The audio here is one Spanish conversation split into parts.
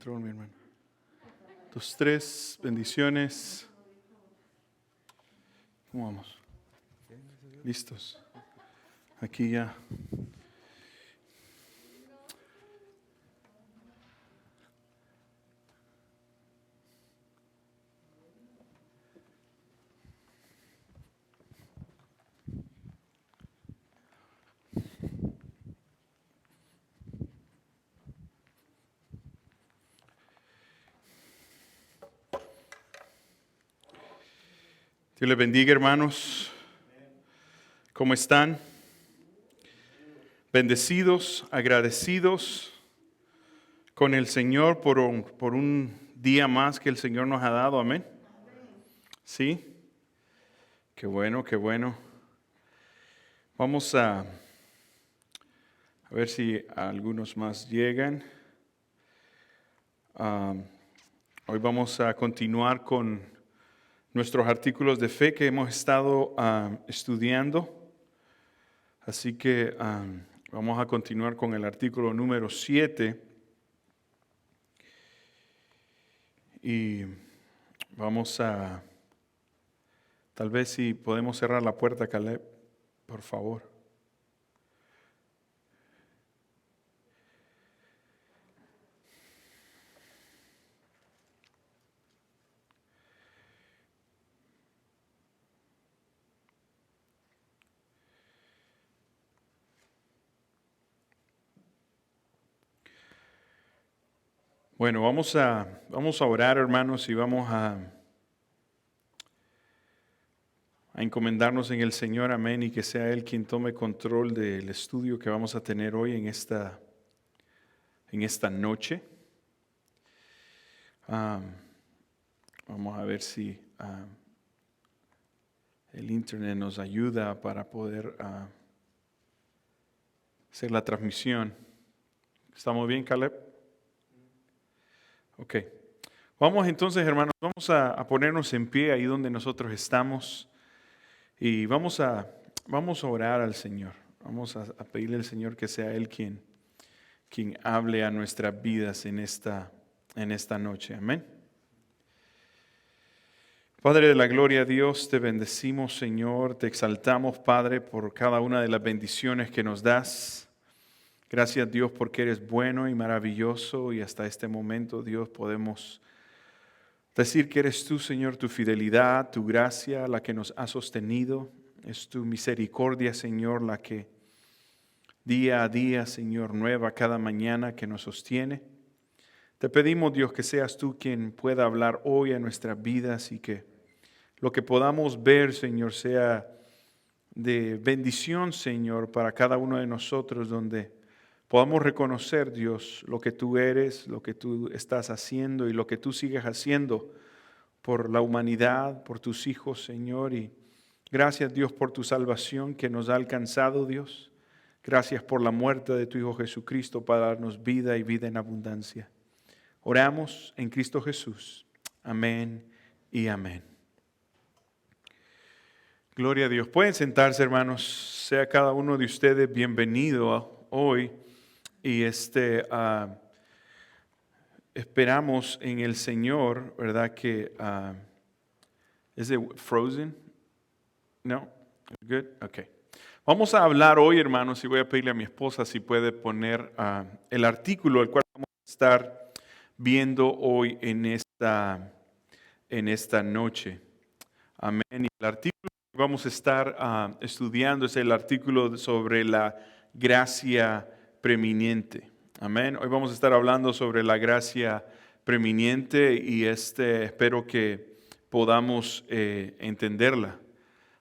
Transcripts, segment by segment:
Mi hermano. 2, 3, bendiciones. ¿Cómo vamos? ¿Listos? Aquí ya. Dios les bendiga, hermanos. ¿Cómo están? Bendecidos, agradecidos con el Señor por un día más que el Señor nos ha dado. Amén. ¿Sí? Qué bueno, qué bueno. Vamos a ver si algunos más llegan. Hoy vamos a continuar con nuestros artículos de fe que hemos estado estudiando. Así que vamos a continuar con el artículo número 7. Y vamos a, tal vez si podemos cerrar la puerta, Caleb, por favor. Bueno, vamos a orar, hermanos, y vamos a encomendarnos en el Señor, amén, y que sea Él quien tome control del estudio que vamos a tener hoy en esta noche. Vamos a ver si el internet nos ayuda para poder hacer la transmisión. ¿Estamos bien, Caleb? Ok. Vamos entonces, hermanos, vamos a ponernos en pie ahí donde nosotros estamos y vamos a orar al Señor. Vamos a pedirle al Señor que sea Él quien hable a nuestras vidas en esta noche. Amén. Padre de la gloria, Dios, te bendecimos, Señor, te exaltamos, Padre, por cada una de las bendiciones que nos das. Gracias, Dios, porque eres bueno y maravilloso y hasta este momento, Dios, podemos decir que eres tú, Señor, tu fidelidad, tu gracia, la que nos ha sostenido. Es tu misericordia, Señor, la que día a día, Señor, nueva cada mañana que nos sostiene. Te pedimos, Dios, que seas tú quien pueda hablar hoy a nuestras vidas y que lo que podamos ver, Señor, sea de bendición, Señor, para cada uno de nosotros, donde podamos reconocer, Dios, lo que tú eres, lo que tú estás haciendo y lo que tú sigues haciendo por la humanidad, por tus hijos, Señor. Y gracias, Dios, por tu salvación que nos ha alcanzado, Dios. Gracias por la muerte de tu Hijo Jesucristo para darnos vida y vida en abundancia. Oramos en Cristo Jesús. Amén y amén. Gloria a Dios. Pueden sentarse, hermanos. Sea cada uno de ustedes bienvenido hoy. Y esperamos en el Señor, ¿verdad? Que ¿es de Frozen? No, good, okay. Vamos a hablar hoy, hermanos, y voy a pedirle a mi esposa si puede poner el artículo el cual vamos a estar viendo hoy en esta noche. Amén. Y el artículo que vamos a estar estudiando es el artículo sobre la gracia preeminente. Amén. Hoy vamos a estar hablando sobre la gracia preeminente y espero que podamos entenderla.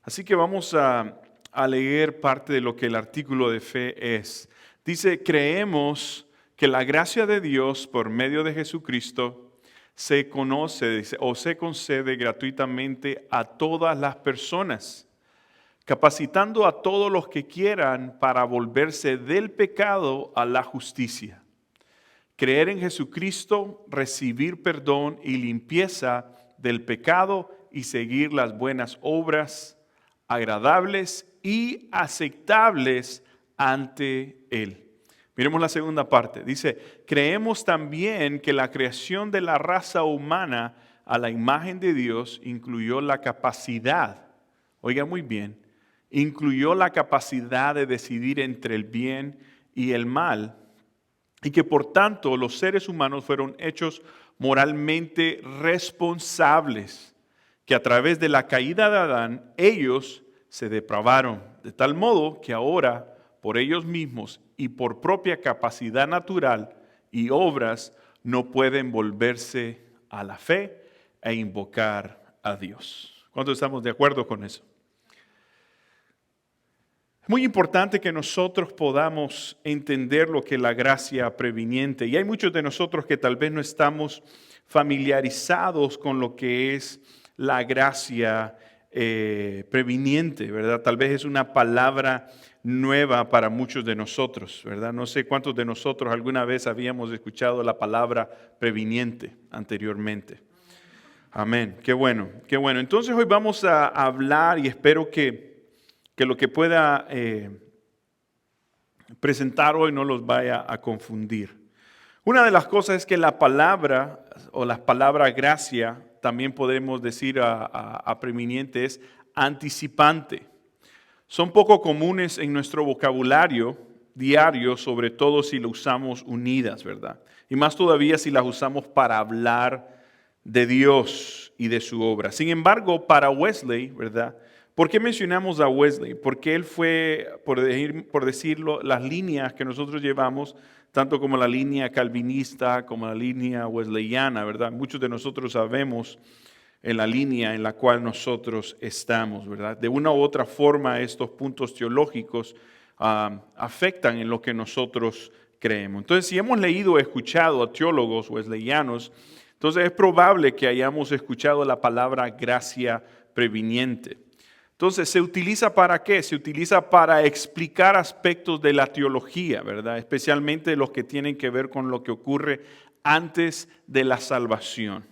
Así que vamos a leer parte de lo que el artículo de fe es. Dice, creemos que la gracia de Dios por medio de Jesucristo se conoce o se concede gratuitamente a todas las personas, capacitando a todos los que quieran para volverse del pecado a la justicia. Creer en Jesucristo, recibir perdón y limpieza del pecado y seguir las buenas obras agradables y aceptables ante Él. Miremos la segunda parte. Dice, creemos también que la creación de la raza humana a la imagen de Dios incluyó la capacidad, oiga muy bien, incluyó la capacidad de decidir entre el bien y el mal, y que por tanto los seres humanos fueron hechos moralmente responsables, que a través de la caída de Adán ellos se depravaron, de tal modo que ahora por ellos mismos y por propia capacidad natural y obras no pueden volverse a la fe e invocar a Dios. ¿Cuántos estamos de acuerdo con eso? Es muy importante que nosotros podamos entender lo que es la gracia previniente. Y hay muchos de nosotros que tal vez no estamos familiarizados con lo que es la gracia previniente, ¿verdad? Tal vez es una palabra nueva para muchos de nosotros, ¿verdad? No sé cuántos de nosotros alguna vez habíamos escuchado la palabra previniente anteriormente. Amén, qué bueno, qué bueno. Entonces hoy vamos a hablar y espero que lo que pueda presentar hoy no los vaya a confundir. Una de las cosas es que la palabra o la palabra gracia, también podemos decir a preeminente, es anticipante. Son poco comunes en nuestro vocabulario diario, sobre todo si lo usamos unidas, ¿verdad? Y más todavía si las usamos para hablar de Dios y de su obra. Sin embargo, para Wesley, ¿verdad? ¿Por qué mencionamos a Wesley? Porque él fue, por decirlo, las líneas que nosotros llevamos, tanto como la línea calvinista como la línea wesleyana, ¿verdad? Muchos de nosotros sabemos en la línea en la cual nosotros estamos, ¿verdad? De una u otra forma estos puntos teológicos afectan en lo que nosotros creemos. Entonces, si hemos leído o escuchado a teólogos wesleyanos, entonces es probable que hayamos escuchado la palabra gracia previniente. Entonces, ¿se utiliza para qué? Se utiliza para explicar aspectos de la teología, ¿verdad? Especialmente los que tienen que ver con lo que ocurre antes de la salvación.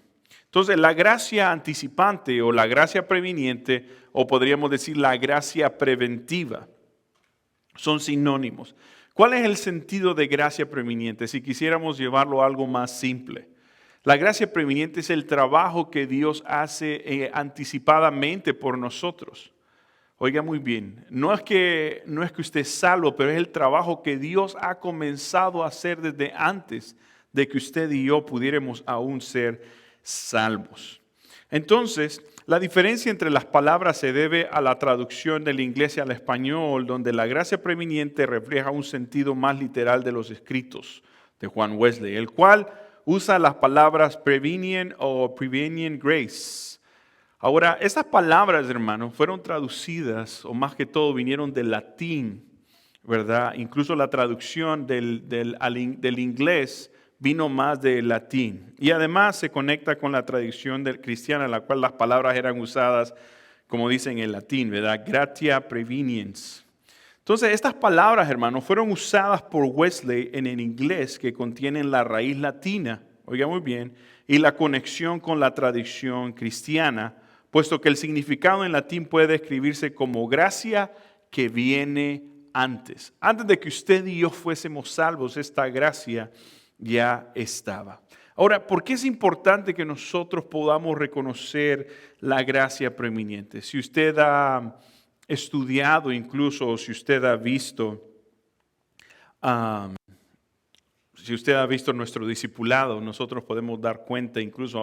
Entonces, la gracia anticipante o la gracia previniente, o podríamos decir la gracia preventiva, son sinónimos. ¿Cuál es el sentido de gracia previniente? Si quisiéramos llevarlo a algo más simple. La gracia previniente es el trabajo que Dios hace anticipadamente por nosotros. Oiga muy bien, no es que usted es salvo, pero es el trabajo que Dios ha comenzado a hacer desde antes de que usted y yo pudiéramos aún ser salvos. Entonces, la diferencia entre las palabras se debe a la traducción del inglés al español, donde la gracia previniente refleja un sentido más literal de los escritos de Juan Wesley, el cual usa las palabras prevenient o prevenient grace. Ahora, estas palabras, hermanos, fueron traducidas, o más que todo vinieron del latín, ¿verdad? Incluso la traducción del inglés vino más del latín. Y además se conecta con la tradición cristiana, en la cual las palabras eran usadas, como dicen en latín, ¿verdad? Gratia preveniens. Entonces, estas palabras, hermanos, fueron usadas por Wesley en el inglés, que contienen la raíz latina, oiga muy bien, y la conexión con la tradición cristiana, puesto que el significado en latín puede escribirse como gracia que viene antes. Antes de que usted y yo fuésemos salvos, esta gracia ya estaba. Ahora, ¿por qué es importante que nosotros podamos reconocer la gracia preeminente? Si usted ha estudiado incluso, o si usted ha visto nuestro discipulado, nosotros podemos dar cuenta, incluso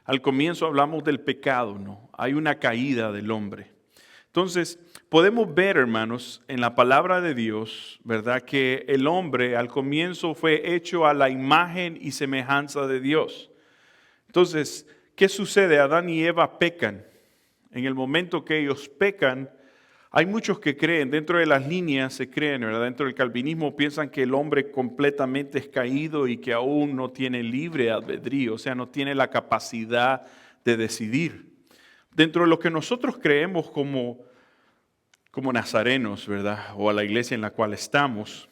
al comienzo hablamos del pecado, ¿no? Hay una caída del hombre. Entonces, podemos ver, hermanos, en la palabra de Dios, ¿verdad? Que el hombre al comienzo fue hecho a la imagen y semejanza de Dios. Entonces, ¿qué sucede? Adán y Eva pecan. En el momento que ellos pecan, hay muchos que creen, dentro de las líneas se creen, ¿verdad? Dentro del calvinismo piensan que el hombre completamente es caído y que aún no tiene libre albedrío, o sea, no tiene la capacidad de decidir. Dentro de lo que nosotros creemos como nazarenos, ¿verdad? O a la iglesia en la cual estamos,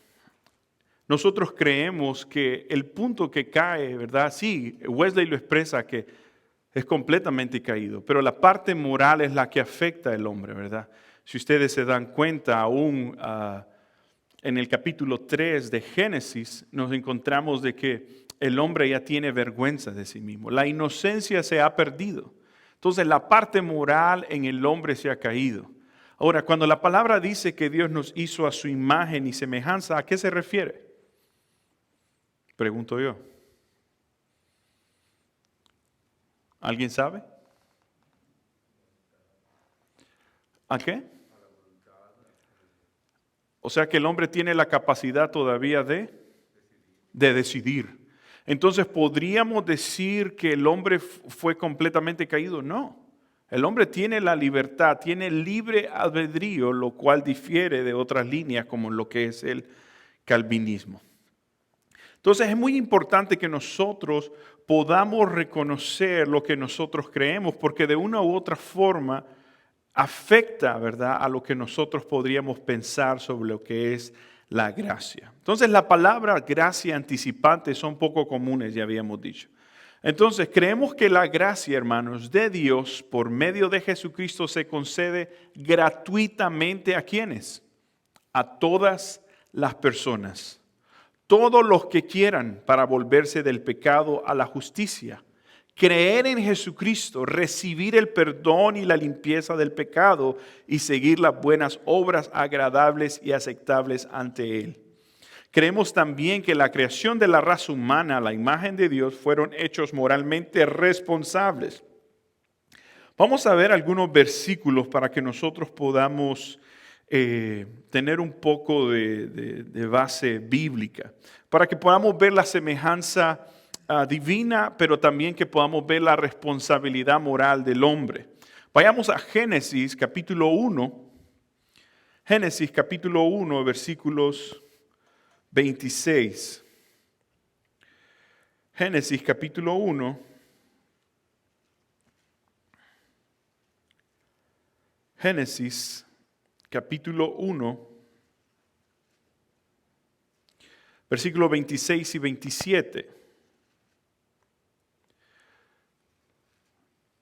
nosotros creemos que el punto que cae, ¿verdad? Sí, Wesley lo expresa que es completamente caído, pero la parte moral es la que afecta al hombre, ¿verdad? Si ustedes se dan cuenta, aún en el capítulo 3 de Génesis, nos encontramos de que el hombre ya tiene vergüenza de sí mismo. La inocencia se ha perdido. Entonces la parte moral en el hombre se ha caído. Ahora, cuando la palabra dice que Dios nos hizo a su imagen y semejanza, ¿a qué se refiere? Pregunto yo. ¿Alguien sabe? ¿A qué? O sea que el hombre tiene la capacidad todavía de decidir. Entonces, ¿podríamos decir que el hombre fue completamente caído? No. El hombre tiene la libertad, tiene libre albedrío, lo cual difiere de otras líneas como lo que es el calvinismo. Entonces, es muy importante que nosotros podamos reconocer lo que nosotros creemos, porque de una u otra forma afecta, ¿verdad?, a lo que nosotros podríamos pensar sobre lo que es la gracia. Entonces, la palabra gracia anticipante son poco comunes, ya habíamos dicho. Entonces, creemos que la gracia, hermanos, de Dios por medio de Jesucristo se concede gratuitamente ¿a quiénes? A todas las personas. Todos los que quieran para volverse del pecado a la justicia. Creer en Jesucristo, recibir el perdón y la limpieza del pecado y seguir las buenas obras agradables y aceptables ante Él. Creemos también que la creación de la raza humana, la imagen de Dios, fueron hechos moralmente responsables. Vamos a ver algunos versículos para que nosotros podamos tener un poco de base bíblica, para que podamos ver la semejanza divina, pero también que podamos ver la responsabilidad moral del hombre. Vayamos a Génesis capítulo 1. Génesis capítulo 1, versículos 26. Génesis capítulo 1. Génesis capítulo 1. Versículos 26 y 27.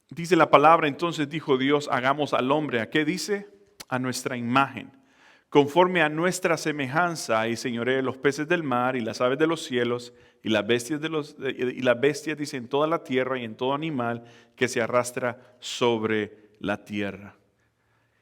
Dice la palabra, entonces dijo Dios, hagamos al hombre, ¿a qué dice? A nuestra imagen, conforme a nuestra semejanza, y señoree los peces del mar y las aves de los cielos y las bestias dice en toda la tierra y en todo animal que se arrastra sobre la tierra.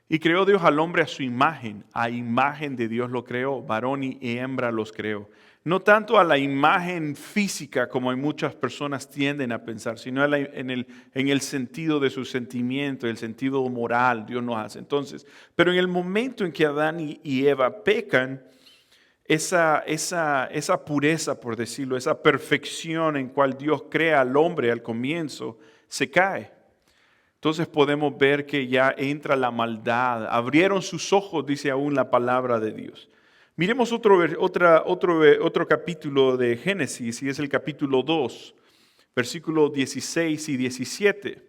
Y creó Dios al hombre a su imagen, a imagen de Dios lo creó, varón y hembra los creó. No tanto a la imagen física como hay muchas personas tienden a pensar, sino en el sentido de su sentimiento, el sentido moral, Dios nos hace. Entonces, pero en el momento en que Adán y Eva pecan, esa pureza, por decirlo, esa perfección en cual Dios crea al hombre al comienzo, se cae. Entonces podemos ver que ya entra la maldad. Abrieron sus ojos, dice aún la palabra de Dios. Miremos otro capítulo de Génesis, y es el capítulo 2, versículos 16 y 17.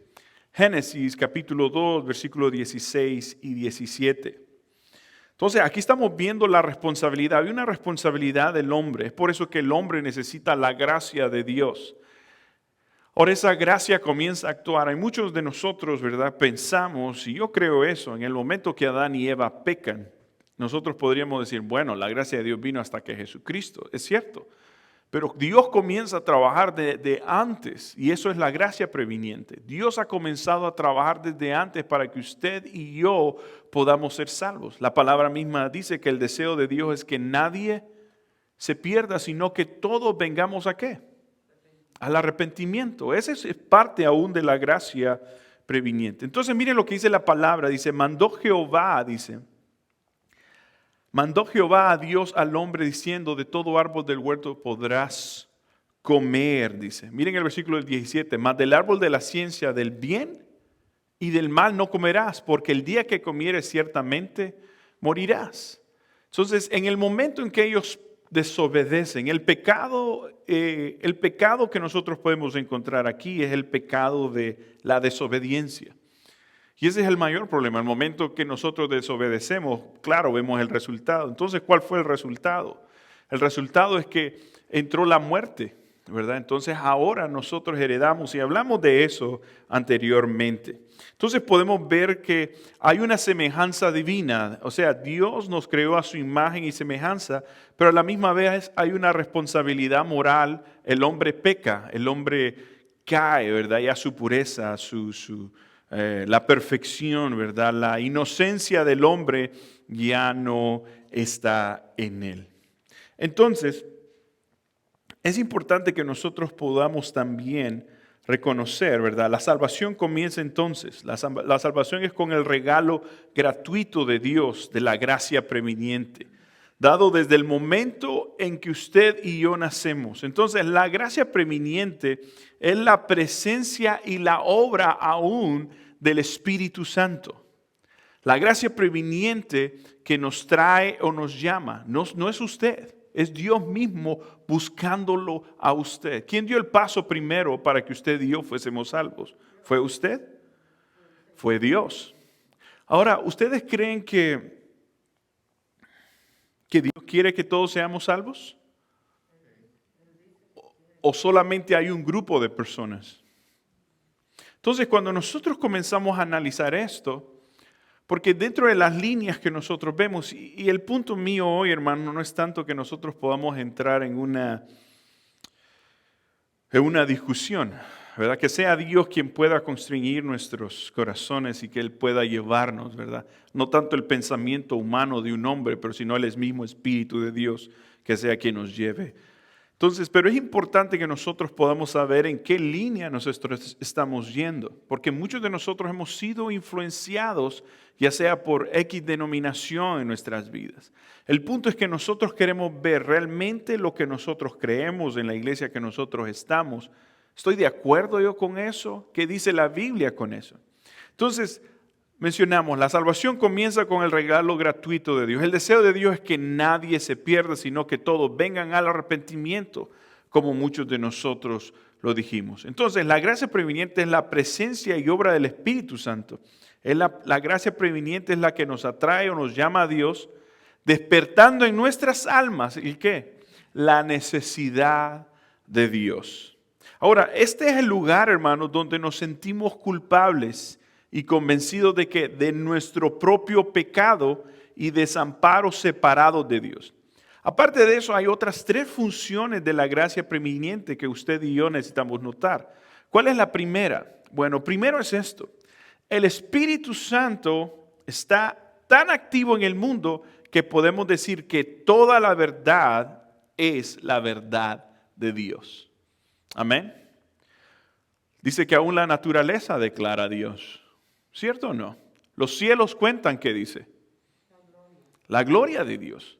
Génesis capítulo 2, versículos 16 y 17. Entonces aquí estamos viendo la responsabilidad. Hay una responsabilidad del hombre. Es por eso que el hombre necesita la gracia de Dios. Ahora esa gracia comienza a actuar. Hay muchos de nosotros, ¿verdad? Pensamos, y yo creo eso, en el momento que Adán y Eva pecan, nosotros podríamos decir, bueno, la gracia de Dios vino hasta que Jesucristo. Es cierto. Pero Dios comienza a trabajar de antes, y eso es la gracia previniente. Dios ha comenzado a trabajar desde antes para que usted y yo podamos ser salvos. La palabra misma dice que el deseo de Dios es que nadie se pierda, sino que todos vengamos ¿a qué? Al arrepentimiento. Esa es parte aún de la gracia previniente. Entonces miren lo que dice la palabra. Dice, mandó Jehová a Dios al hombre diciendo, de todo árbol del huerto podrás comer, dice. Miren el versículo del 17, mas del árbol de la ciencia del bien y del mal no comerás, porque el día que comieres ciertamente morirás. Entonces, en el momento en que ellos desobedecen, el pecado que nosotros podemos encontrar aquí es el pecado de la desobediencia. Y ese es el mayor problema. El momento que nosotros desobedecemos, claro, vemos el resultado. Entonces, ¿cuál fue el resultado? El resultado es que entró la muerte, ¿verdad? Entonces, ahora nosotros heredamos, y hablamos de eso anteriormente. Entonces podemos ver que hay una semejanza divina, o sea, Dios nos creó a su imagen y semejanza, pero a la misma vez hay una responsabilidad moral. El hombre peca, el hombre cae, ¿verdad? Y a su pureza, la perfección, ¿verdad? La inocencia del hombre ya no está en él. Entonces, es importante que nosotros podamos también reconocer, ¿verdad? La salvación comienza entonces. La salvación es con el regalo gratuito de Dios, de la gracia preveniente, dado desde el momento en que usted y yo nacemos. Entonces, la gracia preveniente es la presencia y la obra aún del Espíritu Santo. La gracia preveniente que nos trae o nos llama, no es usted. Es Dios mismo buscándolo a usted. ¿Quién dio el paso primero para que usted y yo fuésemos salvos? ¿Fue usted? Fue Dios. Ahora, ¿ustedes creen que Dios quiere que todos seamos salvos? ¿O solamente hay un grupo de personas? Entonces, cuando nosotros comenzamos a analizar esto, porque dentro de las líneas que nosotros vemos, y el punto mío hoy, hermano, no es tanto que nosotros podamos entrar en una discusión, ¿verdad? Que sea Dios quien pueda constreñir nuestros corazones y que Él pueda llevarnos, ¿verdad? No tanto el pensamiento humano de un hombre, pero sino el mismo Espíritu de Dios que sea quien nos lleve. Entonces, pero es importante que nosotros podamos saber en qué línea nosotros estamos yendo, porque muchos de nosotros hemos sido influenciados, ya sea por X denominación en nuestras vidas. El punto es que nosotros queremos ver realmente lo que nosotros creemos en la iglesia que nosotros estamos. ¿Estoy de acuerdo yo con eso? ¿Qué dice la Biblia con eso? Entonces, mencionamos, la salvación comienza con el regalo gratuito de Dios. El deseo de Dios es que nadie se pierda, sino que todos vengan al arrepentimiento, como muchos de nosotros lo dijimos. Entonces, la gracia preveniente es la presencia y obra del Espíritu Santo. La gracia preveniente es la que nos atrae o nos llama a Dios, despertando en nuestras almas, ¿y qué? La necesidad de Dios. Ahora, este es el lugar, hermanos, donde nos sentimos culpables y convencidos de que de nuestro propio pecado y desamparo separados de Dios. Aparte de eso, hay otras 3 funciones de la gracia preveniente que usted y yo necesitamos notar. ¿Cuál es la primera? Bueno, primero es esto. El Espíritu Santo está tan activo en el mundo que podemos decir que toda la verdad es la verdad de Dios. Amén. Dice que aún la naturaleza declara a Dios. ¿Cierto o no? Los cielos cuentan, ¿qué dice? La gloria de Dios.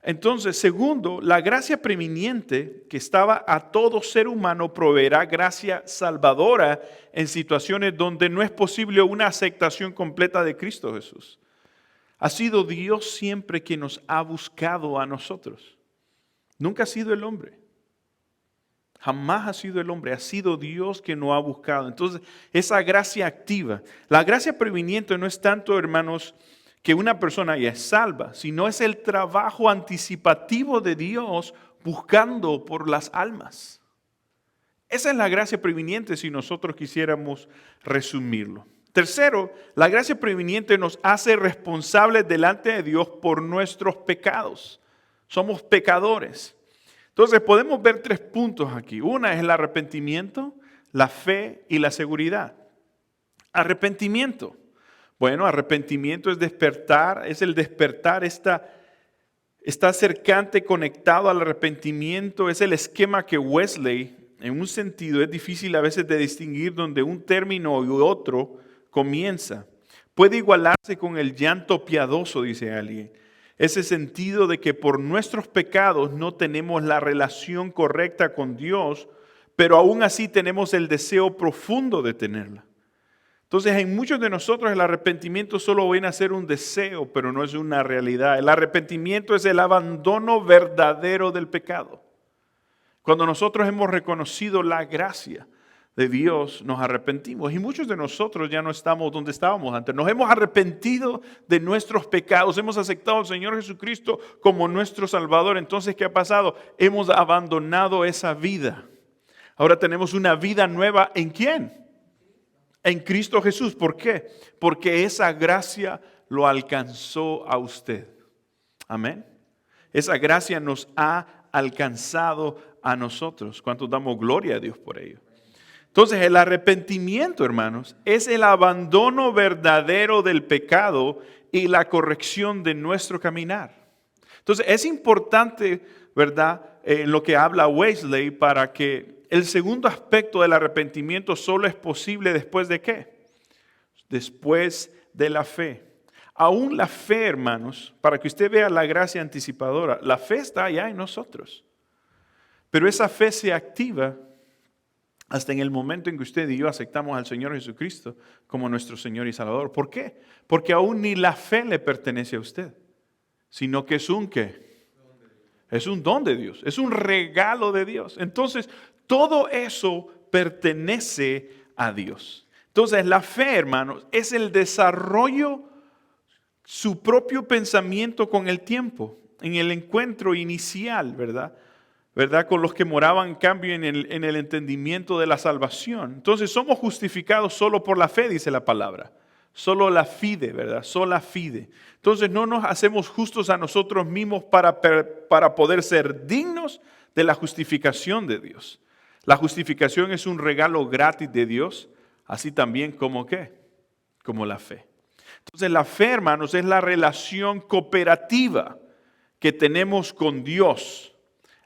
Entonces, segundo, la gracia preveniente que estaba a todo ser humano proveerá gracia salvadora en situaciones donde no es posible una aceptación completa de Cristo Jesús. Ha sido Dios siempre quien nos ha buscado a nosotros. Nunca ha sido el hombre. Jamás ha sido el hombre, ha sido Dios quien nos ha buscado. Entonces, esa gracia activa. La gracia preveniente no es tanto, hermanos, que una persona ya es salva, sino es el trabajo anticipativo de Dios buscando por las almas. Esa es la gracia preveniente si nosotros quisiéramos resumirlo. Tercero, la gracia preveniente nos hace responsables delante de Dios por nuestros pecados. Somos pecadores. Entonces podemos ver 3 puntos aquí. Una es el arrepentimiento, la fe y la seguridad. Arrepentimiento. Bueno, arrepentimiento es despertar, es el despertar, está cercante, conectado al arrepentimiento. Es el esquema que Wesley, en un sentido, es difícil a veces de distinguir donde un término y otro comienza. Puede igualarse con el llanto piadoso, dice alguien. Ese sentido de que por nuestros pecados no tenemos la relación correcta con Dios, pero aún así tenemos el deseo profundo de tenerla. Entonces, en muchos de nosotros el arrepentimiento solo viene a ser un deseo, pero no es una realidad. El arrepentimiento es el abandono verdadero del pecado. Cuando nosotros hemos reconocido la gracia de Dios, nos arrepentimos. Y muchos de nosotros ya no estamos donde estábamos antes. Nos hemos arrepentido de nuestros pecados. Hemos aceptado al Señor Jesucristo como nuestro Salvador. Entonces, ¿qué ha pasado? Hemos abandonado esa vida. Ahora tenemos una vida nueva. ¿En quién? En Cristo Jesús. ¿Por qué? Porque esa gracia lo alcanzó a usted. Amén. Esa gracia nos ha alcanzado a nosotros. ¿Cuántos damos gloria a Dios por ello? Entonces, el arrepentimiento, hermanos, es el abandono verdadero del pecado y la corrección de nuestro caminar. Entonces, es importante, ¿verdad?, en lo que habla Wesley, para que el segundo aspecto del arrepentimiento solo es posible después de ¿qué? Después de la fe. Aún la fe, hermanos, para que usted vea la gracia anticipadora, la fe está allá en nosotros. Pero esa fe se activa hasta en el momento en que usted y yo aceptamos al Señor Jesucristo como nuestro Señor y Salvador. ¿Por qué? Porque aún ni la fe le pertenece a usted, sino que es un ¿qué? Es un don de Dios, es un regalo de Dios. Entonces, todo eso pertenece a Dios. Entonces, la fe, hermanos, es el desarrollo, su propio pensamiento con el tiempo, en el encuentro inicial, ¿verdad? Con los que moraban en cambio en el entendimiento de la salvación. Entonces somos justificados solo por la fe, dice la palabra. Solo la fide, ¿verdad? Sola fide. Entonces no nos hacemos justos a nosotros mismos para poder ser dignos de la justificación de Dios. La justificación es un regalo gratis de Dios, así también como ¿qué? Como la fe. Entonces la fe, hermanos, es la relación cooperativa que tenemos con Dios.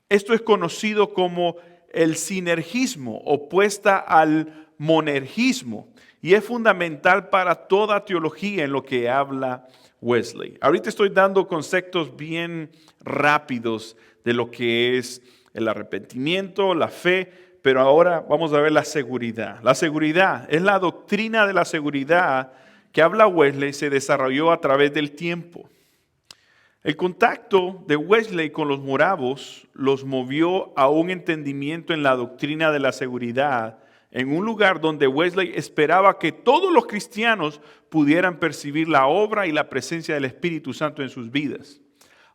Esto es conocido como el sinergismo, opuesta al monergismo, y es fundamental para toda teología en lo que habla Wesley. Ahorita estoy dando conceptos bien rápidos de lo que es el arrepentimiento, la fe, pero ahora vamos a ver la seguridad. La seguridad es la doctrina de la seguridad que habla Wesley, se desarrolló a través del tiempo. El contacto de Wesley con los moravos los movió a un entendimiento en la doctrina de la seguridad, en un lugar donde Wesley esperaba que todos los cristianos pudieran percibir la obra y la presencia del Espíritu Santo en sus vidas.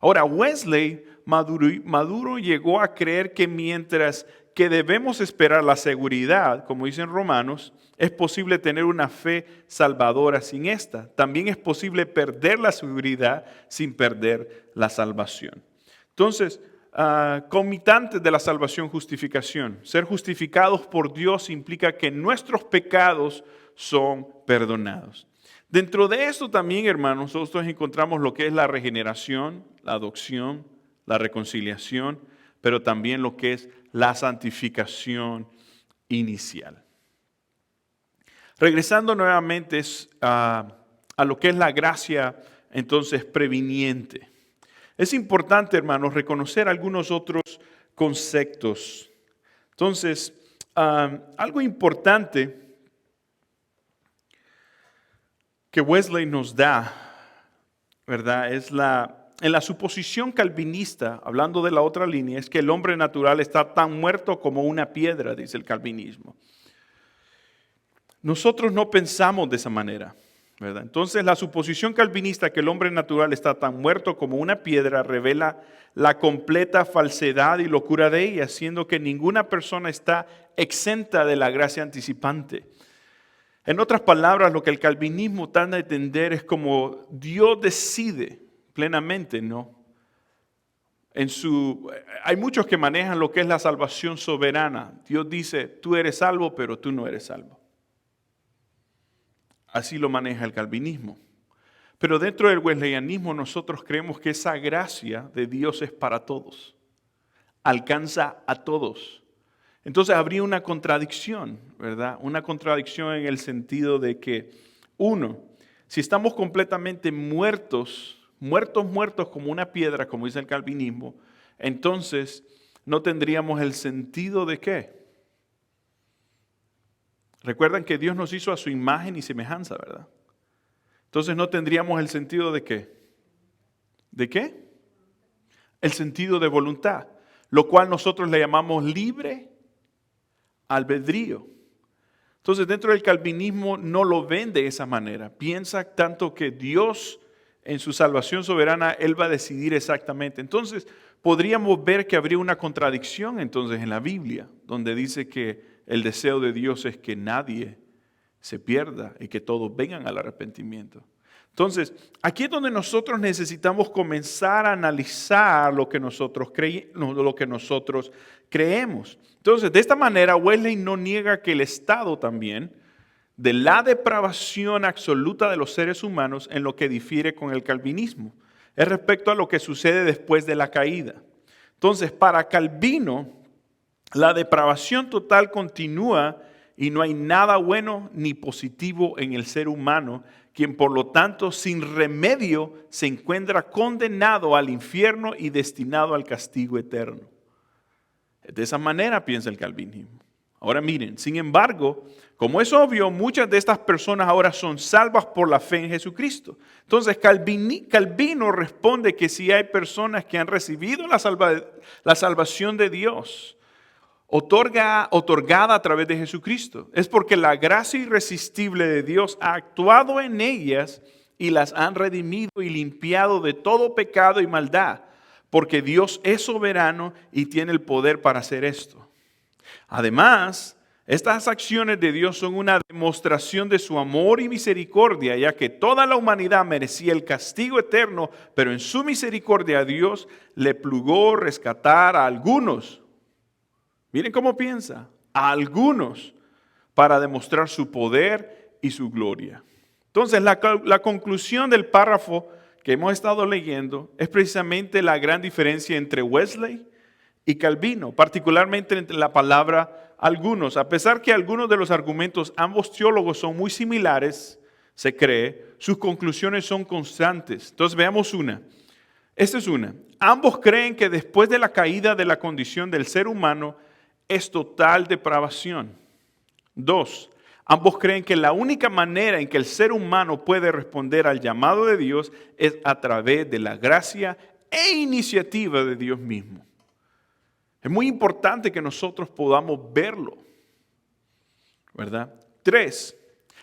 Ahora, Wesley maduro llegó a creer que mientras que debemos esperar la seguridad, como dicen Romanos, es posible tener una fe salvadora sin esta. También es posible perder la seguridad sin perder la salvación. Entonces, conmitantes de la salvación, justificación. Ser justificados por Dios implica que nuestros pecados son perdonados. Dentro de esto también, hermanos, nosotros encontramos lo que es la regeneración, la adopción, la reconciliación, pero también lo que es la santificación inicial. Regresando nuevamente a lo que es la gracia, entonces, previniente. Es importante, hermanos, reconocer algunos otros conceptos. Entonces, algo importante que Wesley nos da, ¿verdad? Es en la suposición calvinista, hablando de la otra línea, es que el hombre natural está tan muerto como una piedra, dice el calvinismo. Nosotros no pensamos de esa manera, ¿verdad? Entonces la suposición calvinista que el hombre natural está tan muerto como una piedra revela la completa falsedad y locura de ella, siendo que ninguna persona está exenta de la gracia anticipante. En otras palabras, lo que el calvinismo trata de entender es como Dios decide plenamente, ¿no? Hay muchos que manejan lo que es la salvación soberana. Dios dice, tú eres salvo, pero tú no eres salvo. Así lo maneja el calvinismo. Pero dentro del wesleyanismo nosotros creemos que esa gracia de Dios es para todos. Alcanza a todos. Entonces habría una contradicción, ¿verdad? Una contradicción en el sentido de que, uno, si estamos completamente muertos como una piedra, como dice el calvinismo, entonces no tendríamos el sentido de ¿qué? Recuerdan que Dios nos hizo a su imagen y semejanza, ¿verdad? Entonces no tendríamos el sentido de ¿qué? ¿De qué? El sentido de voluntad, lo cual nosotros le llamamos libre albedrío. Entonces dentro del calvinismo no lo ven de esa manera. Piensa tanto que Dios en su salvación soberana, Él va a decidir exactamente. Entonces podríamos ver que habría una contradicción entonces en la Biblia, donde dice que el deseo de Dios es que nadie se pierda y que todos vengan al arrepentimiento. Entonces, aquí es donde nosotros necesitamos comenzar a analizar lo que nosotros creemos. Entonces, de esta manera, Wesley no niega que el estado también de la depravación absoluta de los seres humanos en lo que difiere con el calvinismo, es respecto a lo que sucede después de la caída. Entonces, para Calvino, la depravación total continúa y no hay nada bueno ni positivo en el ser humano, quien por lo tanto sin remedio se encuentra condenado al infierno y destinado al castigo eterno. De esa manera piensa el calvinismo. Ahora miren, sin embargo, como es obvio, muchas de estas personas ahora son salvas por la fe en Jesucristo. Entonces Calvino responde que si hay personas que han recibido la salvación de Dios, otorgada a través de Jesucristo, es porque la gracia irresistible de Dios ha actuado en ellas y las han redimido y limpiado de todo pecado y maldad, porque Dios es soberano y tiene el poder para hacer esto. Además, estas acciones de Dios son una demostración de su amor y misericordia, ya que toda la humanidad merecía el castigo eterno, pero en su misericordia Dios le plugó rescatar a algunos. Miren cómo piensa, a algunos, para demostrar su poder y su gloria. Entonces, la conclusión del párrafo que hemos estado leyendo es precisamente la gran diferencia entre Wesley y Calvino, particularmente entre la palabra algunos. A pesar que algunos de los argumentos ambos teólogos son muy similares, se cree, sus conclusiones son constantes. Entonces, veamos una. Esta es una. Ambos creen que después de la caída de la condición del ser humano, es total depravación. 2. Ambos creen que la única manera en que el ser humano puede responder al llamado de Dios es a través de la gracia e iniciativa de Dios mismo. Es muy importante que nosotros podamos verlo, ¿verdad? 3.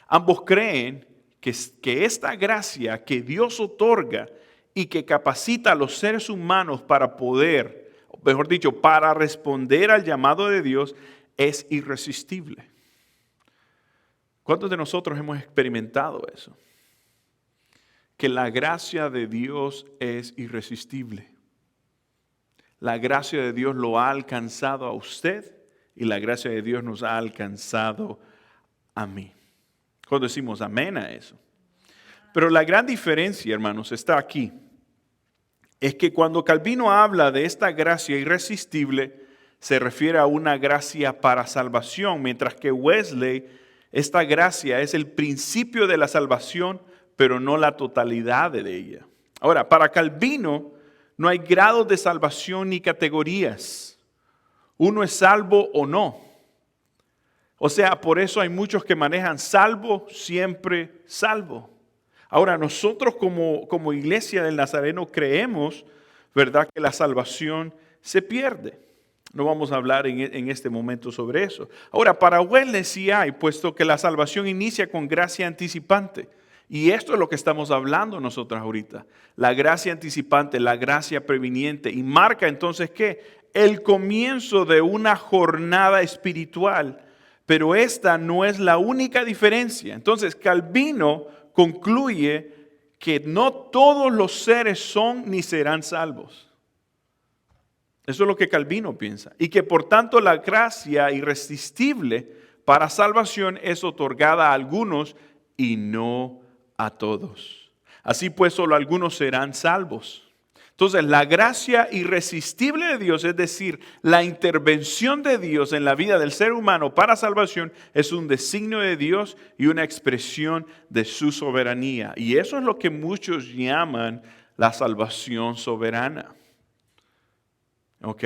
Ambos creen que esta gracia que Dios otorga y que capacita a los seres humanos para poder, mejor dicho, para responder al llamado de Dios, es irresistible. ¿Cuántos de nosotros hemos experimentado eso? Que la gracia de Dios es irresistible. La gracia de Dios lo ha alcanzado a usted y la gracia de Dios nos ha alcanzado a mí. Cuando decimos amén a eso. Pero la gran diferencia, hermanos, está aquí. Es que cuando Calvino habla de esta gracia irresistible, se refiere a una gracia para salvación, mientras que Wesley, esta gracia es el principio de la salvación, pero no la totalidad de ella. Ahora, para Calvino no hay grados de salvación ni categorías. Uno es salvo o no. O sea, por eso hay muchos que manejan salvo, siempre salvo. Ahora, nosotros como iglesia del Nazareno creemos, ¿verdad?, que la salvación se pierde. No vamos a hablar en este momento sobre eso. Ahora, para Wesley sí hay, puesto que la salvación inicia con gracia anticipante. Y esto es lo que estamos hablando nosotros ahorita. La gracia anticipante, la gracia previniente. Y marca entonces, ¿qué? El comienzo de una jornada espiritual. Pero esta no es la única diferencia. Entonces, Calvino concluye que no todos los seres son ni serán salvos. Eso es lo que Calvino piensa. Y que por tanto la gracia irresistible para salvación es otorgada a algunos y no a todos. Así pues, solo algunos serán salvos. Entonces, la gracia irresistible de Dios, es decir, la intervención de Dios en la vida del ser humano para salvación, es un designio de Dios y una expresión de su soberanía. Y eso es lo que muchos llaman la salvación soberana. ¿Ok?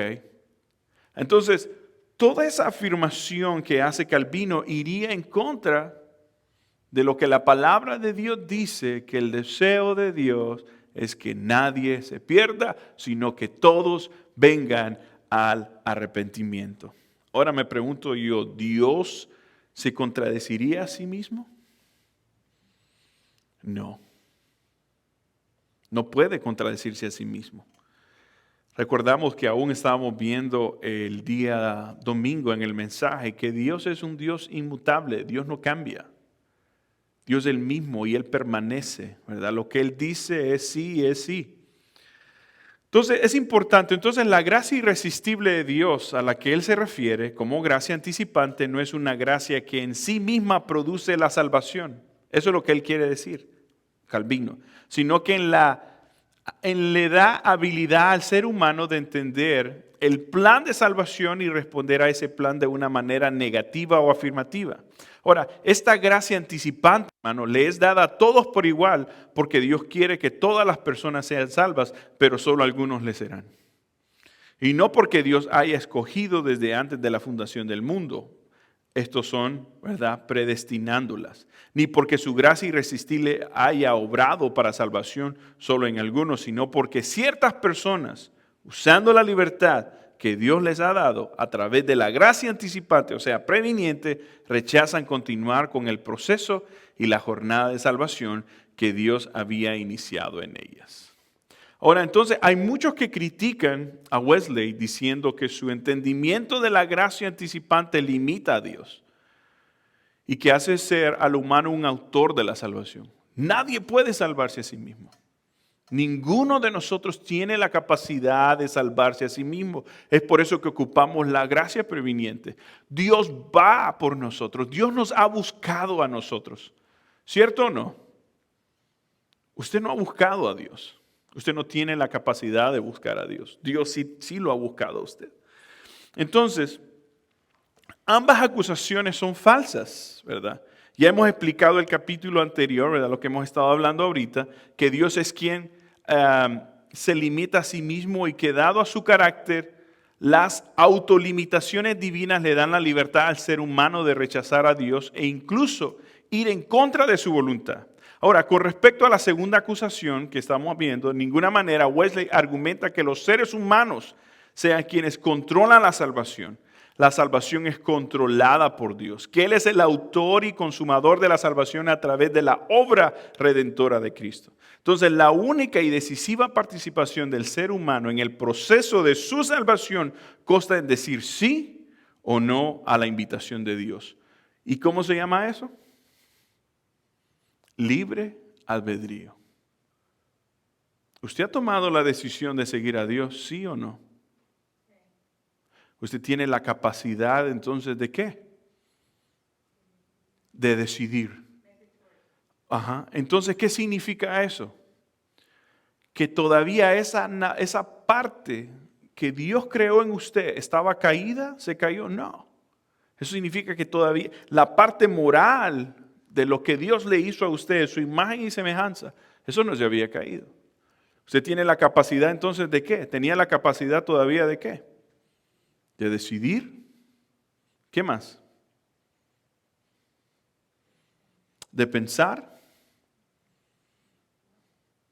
Entonces, toda esa afirmación que hace Calvino iría en contra de lo que la palabra de Dios dice, que el deseo de Dios es que nadie se pierda, sino que todos vengan al arrepentimiento. Ahora me pregunto yo, ¿Dios se contradeciría a sí mismo? No. No puede contradecirse a sí mismo. Recordamos que aún estábamos viendo el día domingo en el mensaje que Dios es un Dios inmutable, Dios no cambia. Dios es el mismo y Él permanece, ¿verdad? Lo que Él dice es sí y es sí. Entonces es importante, entonces la gracia irresistible de Dios a la que Él se refiere como gracia anticipante no es una gracia que en sí misma produce la salvación. Eso es lo que Él quiere decir, Calvino. Sino que le da habilidad al ser humano de entender el plan de salvación y responder a ese plan de una manera negativa o afirmativa. Ahora, esta gracia anticipante, hermano, le es dada a todos por igual, porque Dios quiere que todas las personas sean salvas, pero solo algunos le serán. Y no porque Dios haya escogido desde antes de la fundación del mundo. Estos son, ¿verdad?, predestinándolas. Ni porque su gracia irresistible haya obrado para salvación solo en algunos, sino porque ciertas personas, usando la libertad que Dios les ha dado a través de la gracia anticipante, o sea, previniente, rechazan continuar con el proceso y la jornada de salvación que Dios había iniciado en ellas. Ahora, entonces, hay muchos que critican a Wesley diciendo que su entendimiento de la gracia anticipante limita a Dios y que hace ser al humano un autor de la salvación. Nadie puede salvarse a sí mismo. Ninguno de nosotros tiene la capacidad de salvarse a sí mismo. Es por eso que ocupamos la gracia previniente. Dios va por nosotros. Dios nos ha buscado a nosotros. ¿Cierto o no? Usted no ha buscado a Dios. Usted no tiene la capacidad de buscar a Dios. Dios sí lo ha buscado a usted. Entonces, ambas acusaciones son falsas, ¿verdad? Ya hemos explicado el capítulo anterior, ¿verdad? Lo que hemos estado hablando ahorita, que Dios es quien se limita a sí mismo y que dado a su carácter, las autolimitaciones divinas le dan la libertad al ser humano de rechazar a Dios e incluso ir en contra de su voluntad. Ahora, con respecto a la segunda acusación que estamos viendo, de ninguna manera Wesley argumenta que los seres humanos sean quienes controlan la salvación. La salvación es controlada por Dios, que Él es el autor y consumador de la salvación a través de la obra redentora de Cristo. Entonces, la única y decisiva participación del ser humano en el proceso de su salvación consta en decir sí o no a la invitación de Dios. ¿Y cómo se llama eso? Libre albedrío. ¿Usted ha tomado la decisión de seguir a Dios, sí o no? Usted tiene la capacidad entonces ¿de qué? De decidir. Ajá. Entonces, ¿qué significa eso? Que todavía esa parte que Dios creó en usted estaba caída, se cayó. No. Eso significa que todavía la parte moral de lo que Dios le hizo a usted, su imagen y semejanza, eso no se había caído. Usted tiene la capacidad entonces ¿de qué? Tenía la capacidad todavía ¿de qué? De decidir. ¿Qué más? De pensar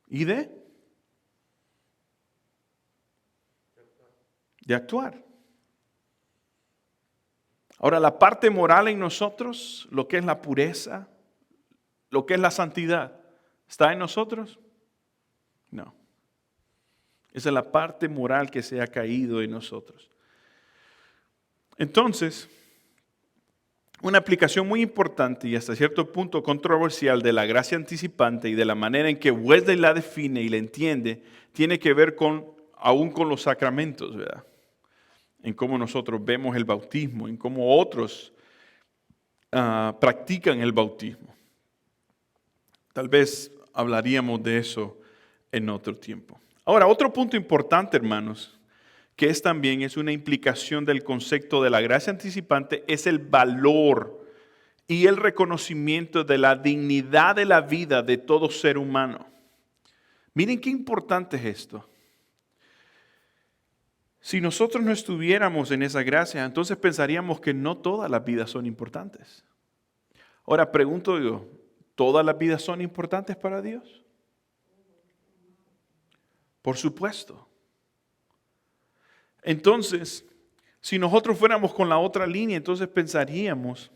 y de actuar. Ahora, la parte moral en nosotros, lo que es la pureza, lo que es la santidad, ¿está en nosotros? No. Esa es la parte moral que se ha caído en nosotros. Entonces, una aplicación muy importante y hasta cierto punto controversial de la gracia anticipante y de la manera en que Wesley la define y la entiende, tiene que ver aún con los sacramentos, ¿verdad? En cómo nosotros vemos el bautismo, en cómo otros practican el bautismo. Tal vez hablaríamos de eso en otro tiempo. Ahora, otro punto importante, hermanos, que es una implicación del concepto de la gracia anticipante, es el valor y el reconocimiento de la dignidad de la vida de todo ser humano. Miren qué importante es esto. Si nosotros no estuviéramos en esa gracia, entonces pensaríamos que no todas las vidas son importantes. Ahora pregunto yo, ¿todas las vidas son importantes para Dios? Por supuesto. Entonces, si nosotros fuéramos con la otra línea, entonces pensaríamos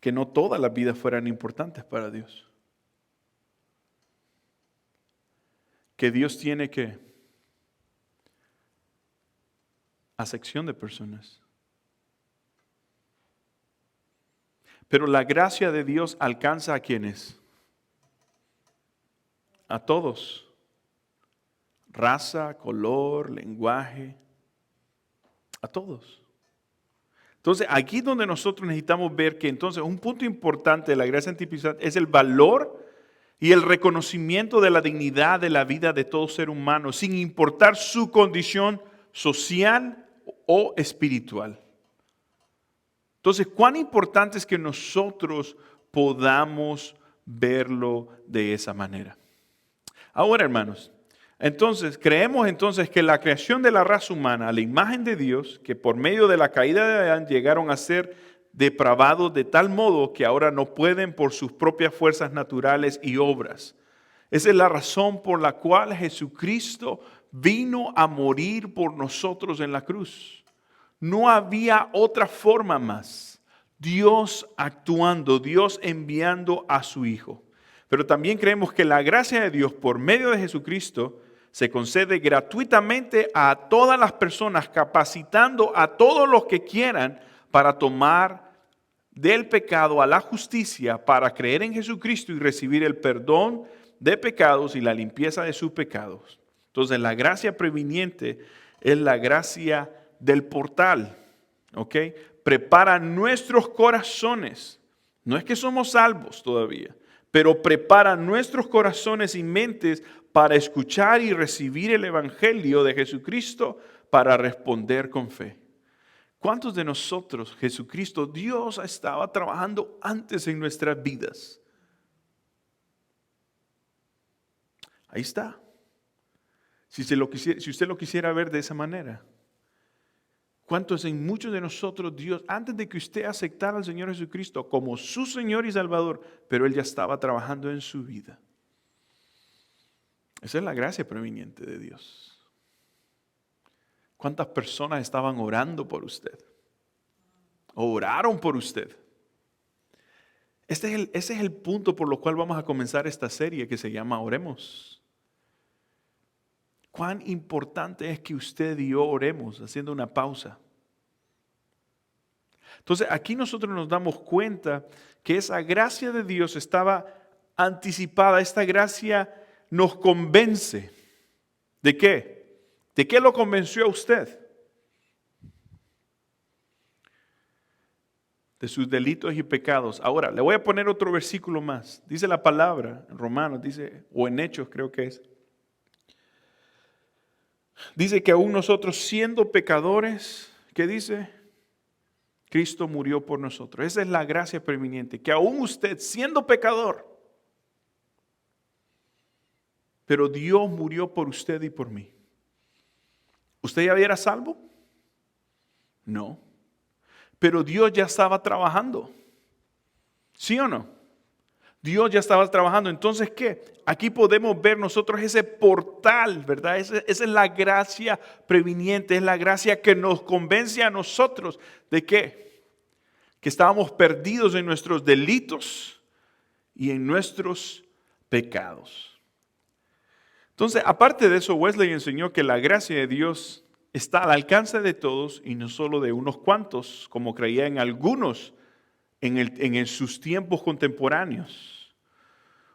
que no todas las vidas fueran importantes para Dios. Que Dios tiene que acepción de personas. Pero la gracia de Dios alcanza ¿a quiénes? A todos. Raza, color, lenguaje, a todos. Entonces, aquí es donde nosotros necesitamos ver que entonces un punto importante de la gracia antiepiscopal es el valor y el reconocimiento de la dignidad de la vida de todo ser humano, sin importar su condición social o espiritual. Entonces, cuán importante es que nosotros podamos verlo de esa manera. Ahora, hermanos, creemos que la creación de la raza humana a la imagen de Dios, que por medio de la caída de Adán llegaron a ser depravados de tal modo que ahora no pueden por sus propias fuerzas naturales y obras. Esa es la razón por la cual Jesucristo vino a morir por nosotros en la cruz. No había otra forma más. Dios actuando, Dios enviando a su Hijo. Pero también creemos que la gracia de Dios por medio de Jesucristo se concede gratuitamente a todas las personas, capacitando a todos los que quieran para tomar del pecado a la justicia, para creer en Jesucristo y recibir el perdón de pecados y la limpieza de sus pecados. Entonces, la gracia previniente es la gracia del portal, ¿ok? Prepara nuestros corazones. No es que somos salvos todavía, pero prepara nuestros corazones y mentes para escuchar y recibir el Evangelio de Jesucristo para responder con fe. ¿Cuántos de nosotros, Jesucristo, Dios estaba trabajando antes en nuestras vidas? Ahí está. Si usted lo quisiera ver de esa manera. ¿Cuántos en muchos de nosotros Dios, antes de que usted aceptara al Señor Jesucristo como su Señor y Salvador, pero Él ya estaba trabajando en su vida? Esa es la gracia previniente de Dios. ¿Cuántas personas estaban orando por usted? Oraron por usted. Ese es el punto por lo cual vamos a comenzar esta serie que se llama Oremos. Cuán importante es que usted y yo oremos, haciendo una pausa. Entonces, aquí nosotros nos damos cuenta que esa gracia de Dios estaba anticipada. Esta gracia nos convence. ¿De qué? ¿De qué lo convenció a usted? De sus delitos y pecados. Ahora, le voy a poner otro versículo más. Dice la palabra en Romanos, dice, o en Hechos creo que es. Dice que aún nosotros siendo pecadores, ¿qué dice? Cristo murió por nosotros. Esa es la gracia preeminente, que aún usted siendo pecador, pero Dios murió por usted y por mí. ¿Usted ya era salvo? No. Pero Dios ya estaba trabajando. ¿Sí o no? Dios ya estaba trabajando. Entonces, ¿qué? Aquí podemos ver nosotros ese portal, ¿verdad? Esa es la gracia previniente, es la gracia que nos convence a nosotros de ¿qué? Que estábamos perdidos en nuestros delitos y en nuestros pecados. Entonces, aparte de eso, Wesley enseñó que la gracia de Dios está al alcance de todos y no solo de unos cuantos, como creían algunos en sus tiempos contemporáneos.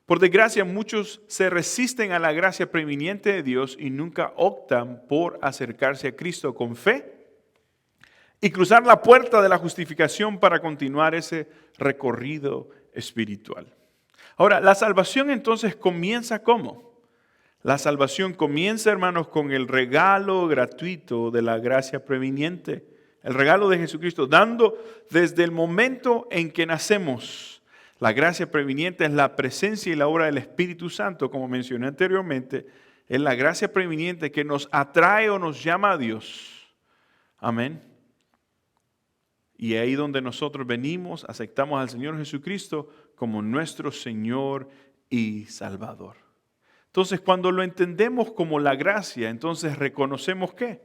Por desgracia, muchos se resisten a la gracia previniente de Dios y nunca optan por acercarse a Cristo con fe y cruzar la puerta de la justificación para continuar ese recorrido espiritual. Ahora, la salvación entonces comienza ¿cómo? La salvación comienza, hermanos, con el regalo gratuito de la gracia previniente. El regalo de Jesucristo, dando desde el momento en que nacemos. La gracia previniente es la presencia y la obra del Espíritu Santo, como mencioné anteriormente. Es la gracia previniente que nos atrae o nos llama a Dios. Amén. Y ahí donde nosotros venimos, aceptamos al Señor Jesucristo como nuestro Señor y Salvador. Entonces, cuando lo entendemos como la gracia, entonces reconocemos ¿qué?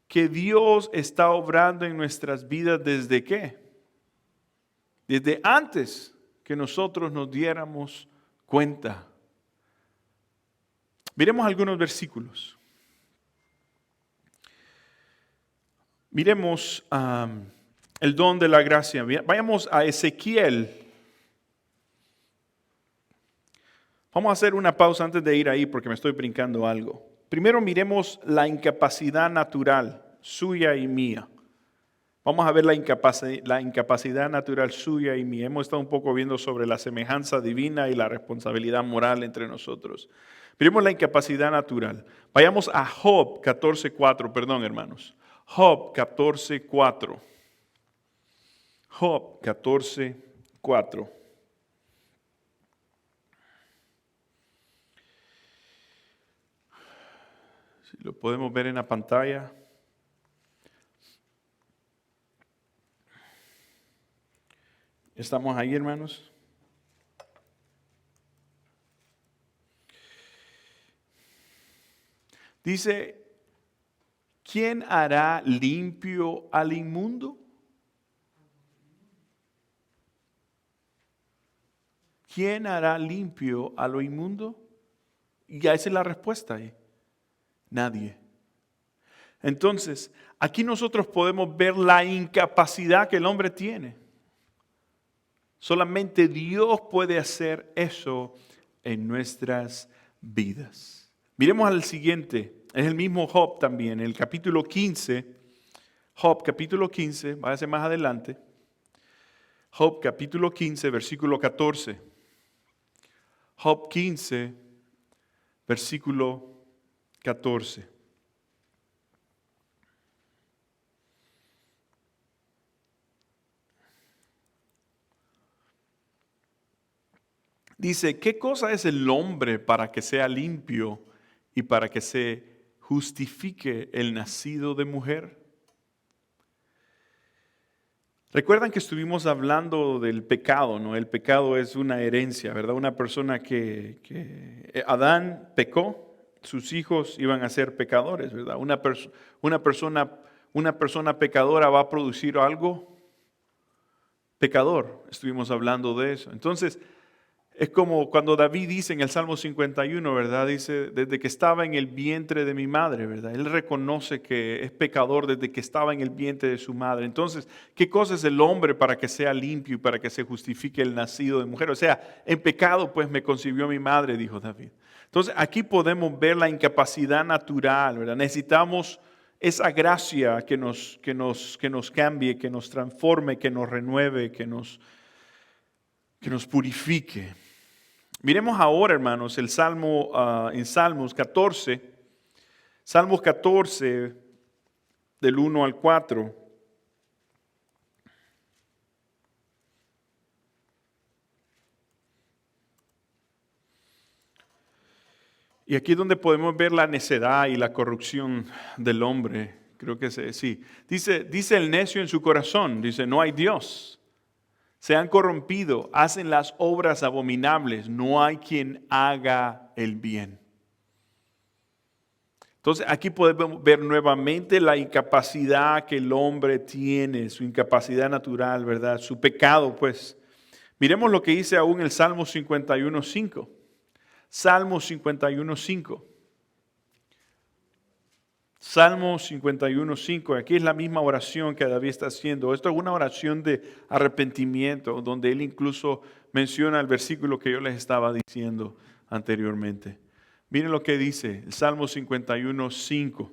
Que Dios está obrando en nuestras vidas desde ¿qué? Desde antes que nosotros nos diéramos cuenta. Miremos algunos versículos. Miremos El don de la gracia. Vayamos a Ezequiel. Vamos a hacer una pausa antes de ir ahí porque me estoy brincando algo. Primero miremos la incapacidad natural suya y mía. Vamos a ver la incapacidad natural suya y mía. Hemos estado un poco viendo sobre la semejanza divina y la responsabilidad moral entre nosotros. Miremos la incapacidad natural. Vayamos a Job 14:4, perdón hermanos. Job 14:4. Job 14:4. Si lo podemos ver en la pantalla. ¿Estamos ahí, hermanos? Dice, ¿quién hará limpio al inmundo? ¿Quién hará limpio a lo inmundo? Y ya esa es la respuesta ahí. Nadie. Entonces, aquí nosotros podemos ver la incapacidad que el hombre tiene. Solamente Dios puede hacer eso en nuestras vidas. Miremos al siguiente. Es el mismo Job también, el capítulo 15. Job capítulo 15, váyase más adelante. Job capítulo 15, versículo 14. Job 15, versículo 14. Dice, ¿qué cosa es el hombre para que sea limpio y para que se justifique el nacido de mujer? Recuerdan que estuvimos hablando del pecado, ¿no? El pecado es una herencia, ¿verdad? Una persona que Adán pecó, sus hijos iban a ser pecadores, ¿verdad? Una persona pecadora va a producir algo pecador. Estuvimos hablando de eso. Entonces, es como cuando David dice en el Salmo 51, ¿verdad? Dice, desde que estaba en el vientre de mi madre, ¿verdad? Él reconoce que es pecador desde que estaba en el vientre de su madre. Entonces, ¿qué cosa es el hombre para que sea limpio y para que se justifique el nacido de mujer? O sea, en pecado pues me concibió mi madre, dijo David. Entonces, aquí podemos ver la incapacidad natural, ¿verdad? Necesitamos esa gracia que nos cambie, que nos transforme, que nos renueve, que nos purifique. Miremos ahora, hermanos, el Salmo en Salmos 14. Salmos 14, del 1 al 4. Y aquí es donde podemos ver la necedad y la corrupción del hombre. Creo que sí. Dice el necio en su corazón, dice, no hay Dios. Se han corrompido, hacen las obras abominables, no hay quien haga el bien. Entonces aquí podemos ver nuevamente la incapacidad que el hombre tiene, su incapacidad natural, ¿verdad? Su pecado, pues. Miremos lo que dice aún el Salmo 51:5. Salmo 51:5. Salmo 51:5, aquí es la misma oración que David está haciendo. Esto es una oración de arrepentimiento, donde él incluso menciona el versículo que yo les estaba diciendo anteriormente. Miren lo que dice el Salmo 51:5.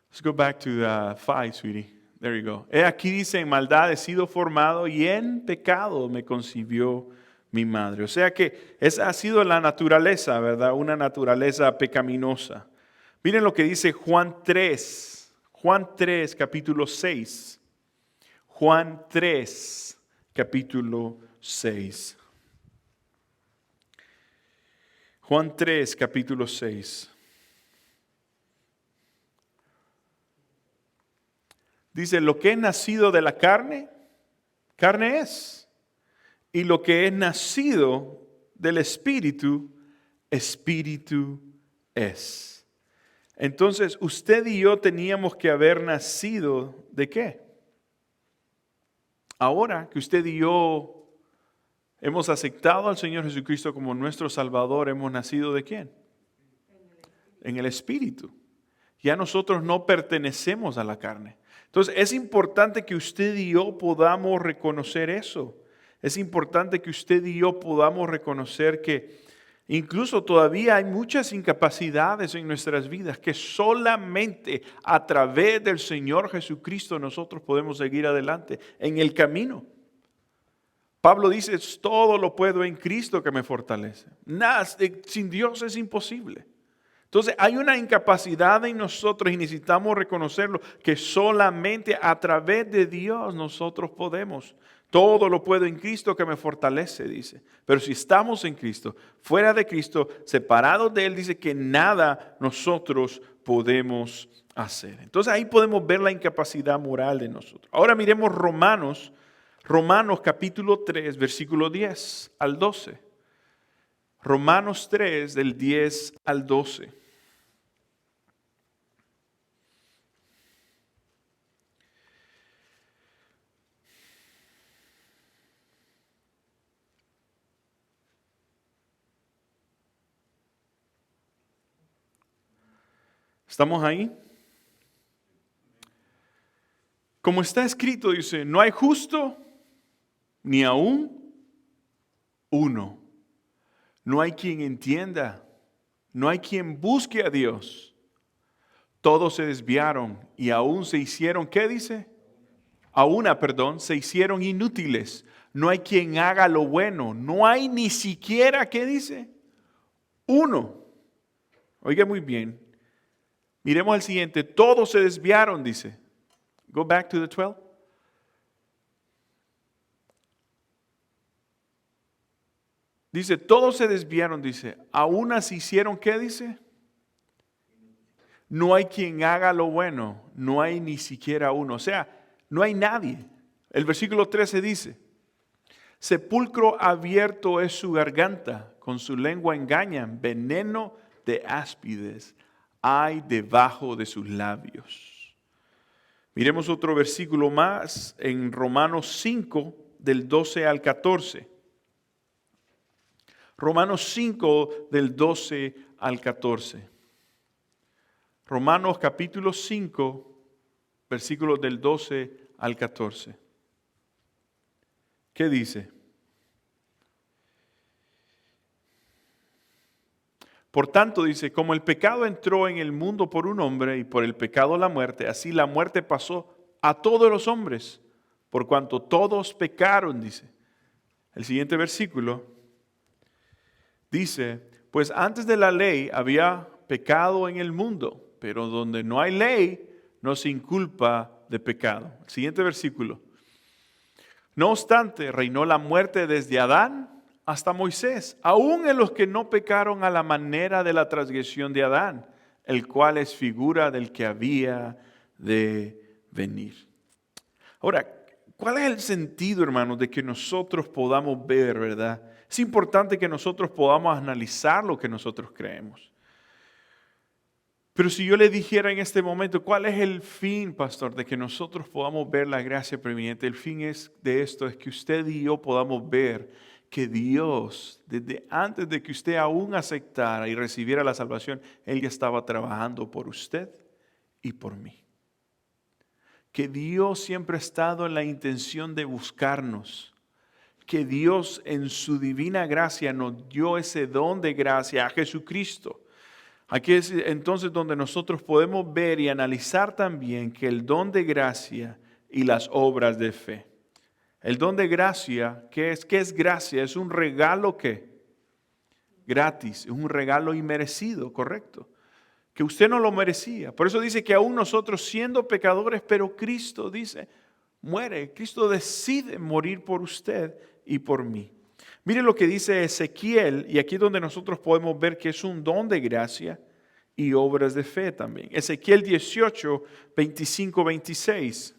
Let's go back to 5, sweetie. There you go. Aquí dice, en maldad he sido formado y en pecado me concibió mi madre. O sea que esa ha sido la naturaleza, ¿verdad? Una naturaleza pecaminosa. Miren lo que dice Juan 3, capítulo 6. Juan 3, capítulo 6. Juan 3, capítulo 6. Dice, lo que es nacido de la carne, carne es. Y lo que es nacido del Espíritu, Espíritu es. Entonces, usted y yo teníamos que haber nacido ¿de qué? Ahora que usted y yo hemos aceptado al Señor Jesucristo como nuestro Salvador, ¿hemos nacido de quién? En el Espíritu. Ya nosotros no pertenecemos a la carne. Entonces es importante que usted y yo podamos reconocer eso. Es importante que usted y yo podamos reconocer que incluso todavía hay muchas incapacidades en nuestras vidas que solamente a través del Señor Jesucristo nosotros podemos seguir adelante en el camino. Pablo dice, todo lo puedo en Cristo que me fortalece. Nada, sin Dios es imposible. Entonces hay una incapacidad en nosotros y necesitamos reconocerlo, que solamente a través de Dios nosotros podemos. Todo lo puedo en Cristo que me fortalece, dice. Pero si estamos en Cristo, fuera de Cristo, separados de Él, dice que nada nosotros podemos hacer. Entonces ahí podemos ver la incapacidad moral de nosotros. Ahora miremos Romanos capítulo 3, versículo 10 al 12. Romanos 3, del 10 al 12. ¿Estamos ahí? Como está escrito, dice, no hay justo ni aún uno. No hay quien entienda, no hay quien busque a Dios. Todos se desviaron y aún se hicieron, ¿qué dice? Se hicieron inútiles. No hay quien haga lo bueno. No hay ni siquiera, ¿qué dice? Uno. Oiga muy bien. Miremos el siguiente. Todos se desviaron, dice. Go back to the 12. Dice, todos se desviaron, dice. Aún así hicieron, ¿qué dice? No hay quien haga lo bueno. No hay ni siquiera uno. O sea, no hay nadie. El versículo 13 dice, sepulcro abierto es su garganta, con su lengua engañan, veneno de áspides hay debajo de sus labios. Miremos otro versículo más en Romanos 5, del 12 al 14. Romanos 5, del 12 al 14. Romanos capítulo 5, versículos del 12 al 14. ¿Qué dice? Por tanto, dice, como el pecado entró en el mundo por un hombre y por el pecado la muerte, así la muerte pasó a todos los hombres, por cuanto todos pecaron, dice. El siguiente versículo dice, pues antes de la ley había pecado en el mundo, pero donde no hay ley no se inculpa de pecado. El siguiente versículo. No obstante, reinó la muerte desde Adán hasta Moisés, aún en los que no pecaron a la manera de la transgresión de Adán, el cual es figura del que había de venir. Ahora, ¿cuál es el sentido, hermanos, de que nosotros podamos ver, verdad? Es importante que nosotros podamos analizar lo que nosotros creemos. Pero si yo le dijera en este momento, ¿cuál es el fin, pastor, de que nosotros podamos ver la gracia preeminente? El fin de esto es que usted y yo podamos ver que Dios, desde antes de que usted aún aceptara y recibiera la salvación, Él ya estaba trabajando por usted y por mí. Que Dios siempre ha estado en la intención de buscarnos. Que Dios en su divina gracia nos dio ese don de gracia a Jesucristo. Aquí es entonces donde nosotros podemos ver y analizar también que el don de gracia y las obras de fe. El don de gracia, ¿qué es? ¿Qué es gracia? Es un regalo que gratis, es un regalo inmerecido, correcto. Que usted no lo merecía. Por eso dice que aún nosotros siendo pecadores, pero Cristo dice, muere. Cristo decide morir por usted y por mí. Mire lo que dice Ezequiel, y aquí es donde nosotros podemos ver que es un don de gracia y obras de fe también. Ezequiel 18, 25, 26.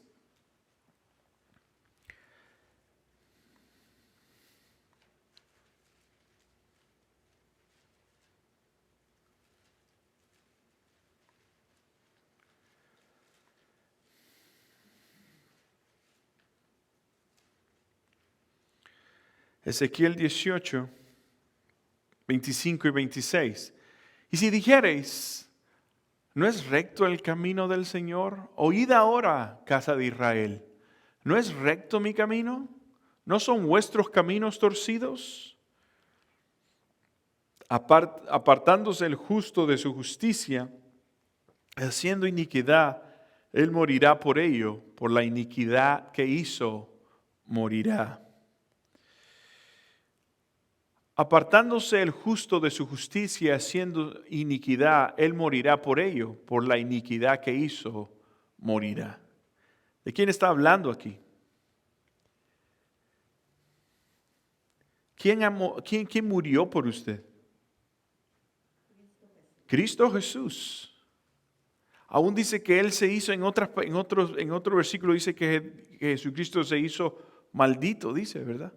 Ezequiel 18, 25 y 26. Y si dijereis, ¿No es recto el camino del Señor? Oíd ahora, casa de Israel. ¿No es recto mi camino? ¿No son vuestros caminos torcidos? Apartándose el justo de su justicia, haciendo iniquidad, él morirá por ello, por la iniquidad que hizo, morirá. Apartándose el justo de su justicia, haciendo iniquidad, él morirá por ello, por la iniquidad que hizo, morirá. ¿De quién está hablando aquí? ¿Quién murió por usted? Cristo Jesús. Aún dice que Él se hizo, en otro versículo dice que Jesucristo se hizo maldito, dice, ¿verdad?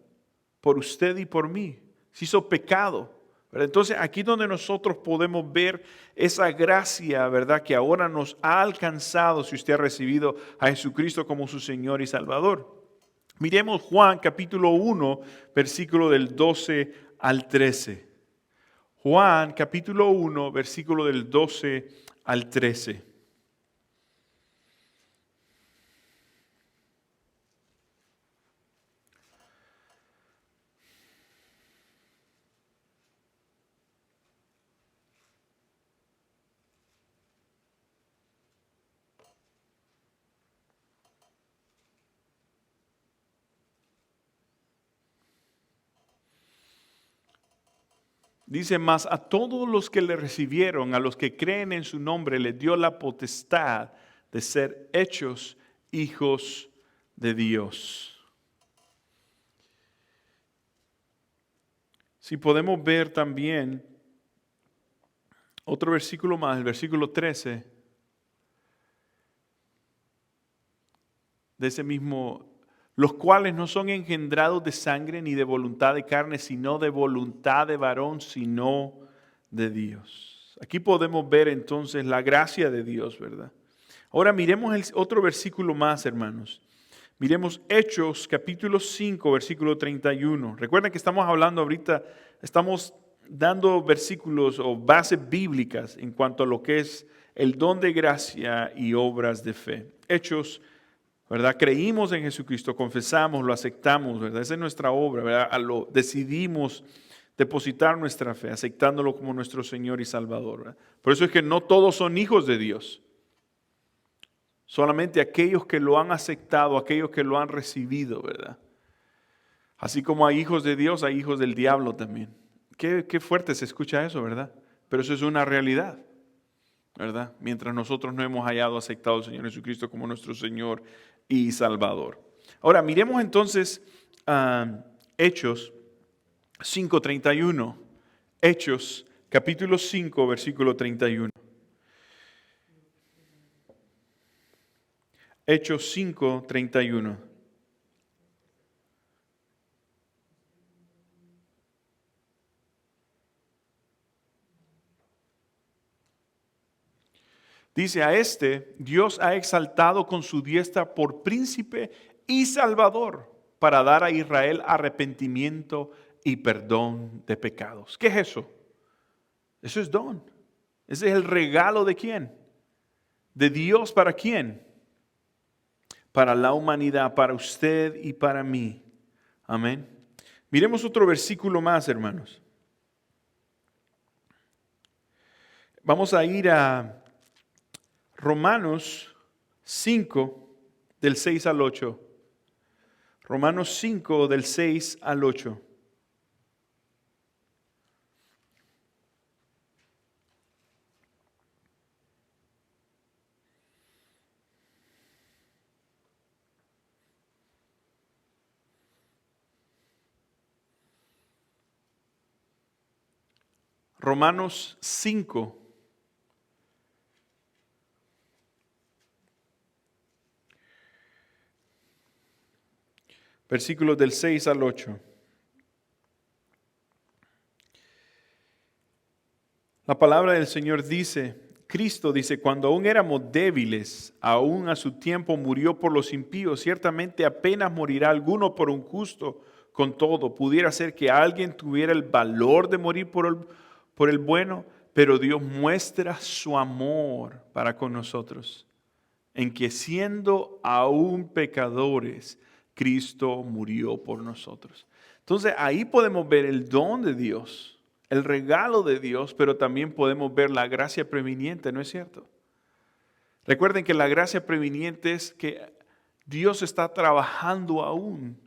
Por usted y por mí. Se hizo pecado, ¿verdad? Entonces aquí donde nosotros podemos ver esa gracia, ¿verdad? Que ahora nos ha alcanzado si usted ha recibido a Jesucristo como su Señor y Salvador. Miremos Juan capítulo 1, versículo del 12 al 13. Juan capítulo 1, versículo del 12 al 13. Dice, mas a todos los que le recibieron, a los que creen en su nombre, les dio la potestad de ser hechos hijos de Dios. Si podemos ver también otro versículo más, el versículo 13, de ese mismo, los cuales no son engendrados de sangre ni de voluntad de carne, sino de voluntad de varón, sino de Dios. Aquí podemos ver entonces la gracia de Dios, ¿verdad? Ahora miremos otro versículo más, hermanos. Miremos Hechos capítulo 5, versículo 31. Recuerden que estamos hablando ahorita, estamos dando versículos o bases bíblicas en cuanto a lo que es el don de gracia y obras de fe. Hechos, ¿verdad? Creímos en Jesucristo, confesamos, lo aceptamos, ¿verdad? Esa es nuestra obra, ¿verdad? Decidimos depositar nuestra fe, aceptándolo como nuestro Señor y Salvador, ¿verdad? Por eso es que no todos son hijos de Dios. Solamente aquellos que lo han aceptado, aquellos que lo han recibido, ¿verdad? Así como hay hijos de Dios, hay hijos del diablo también. Qué fuerte se escucha eso, ¿verdad? Pero eso es una realidad, ¿verdad? Mientras nosotros no hemos hallado aceptado al Señor Jesucristo como nuestro Señor y Salvador. Ahora, miremos entonces Hechos 5:31. Hechos capítulo 5, versículo 31. Hechos 5:31. Dice, a este Dios ha exaltado con su diestra por príncipe y salvador para dar a Israel arrepentimiento y perdón de pecados. ¿Qué es eso? Eso es don. Ese es el regalo de quién? De Dios para quién? Para la humanidad, para usted y para mí. Amén. Miremos otro versículo más, hermanos. Vamos a ir a Romanos 5, del 6 al 8. Romanos 5, del 6 al 8. Romanos 5. Versículos del 6 al 8. La palabra del Señor dice, Cristo dice, cuando aún éramos débiles, aún a su tiempo murió por los impíos. Ciertamente apenas morirá alguno por un justo. Con todo, pudiera ser que alguien tuviera el valor de morir por el bueno, Pero Dios muestra su amor para con nosotros, en que siendo aún pecadores, Cristo murió por nosotros. Entonces ahí podemos ver el don de Dios, el regalo de Dios, pero también podemos ver la gracia previniente, ¿no es cierto? Recuerden que la gracia previniente es que Dios está trabajando aún.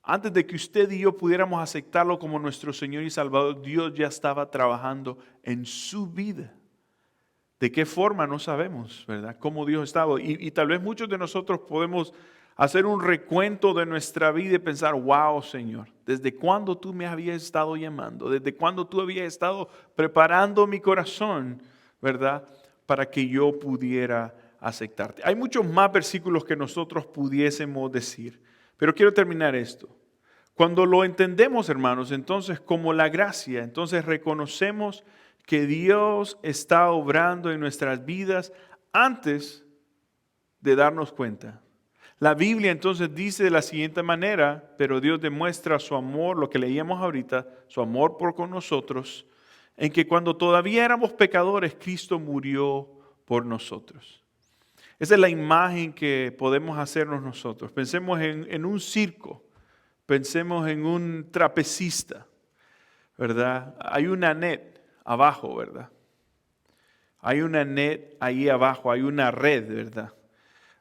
Antes de que usted y yo pudiéramos aceptarlo como nuestro Señor y Salvador, Dios ya estaba trabajando en su vida. ¿De qué forma? No sabemos, ¿verdad? Cómo Dios estaba. Y tal vez muchos de nosotros podemos hacer un recuento de nuestra vida y pensar, wow, Señor, ¿desde cuándo tú me habías estado llamando? ¿Desde cuándo tú habías estado preparando mi corazón, ¿verdad? Para que yo pudiera aceptarte. Hay muchos más versículos que nosotros pudiésemos decir, pero quiero terminar esto. Cuando lo entendemos, hermanos, entonces como la gracia, entonces reconocemos que Dios está obrando en nuestras vidas antes de darnos cuenta. La Biblia entonces dice de la siguiente manera, pero Dios demuestra su amor, lo que leíamos ahorita, su amor por con nosotros, en que cuando todavía éramos pecadores, Cristo murió por nosotros. Esa es la imagen que podemos hacernos nosotros. Pensemos en un circo, pensemos en un trapecista, ¿verdad? Hay una net abajo, ¿verdad? Hay una net ahí abajo, hay una red, ¿verdad?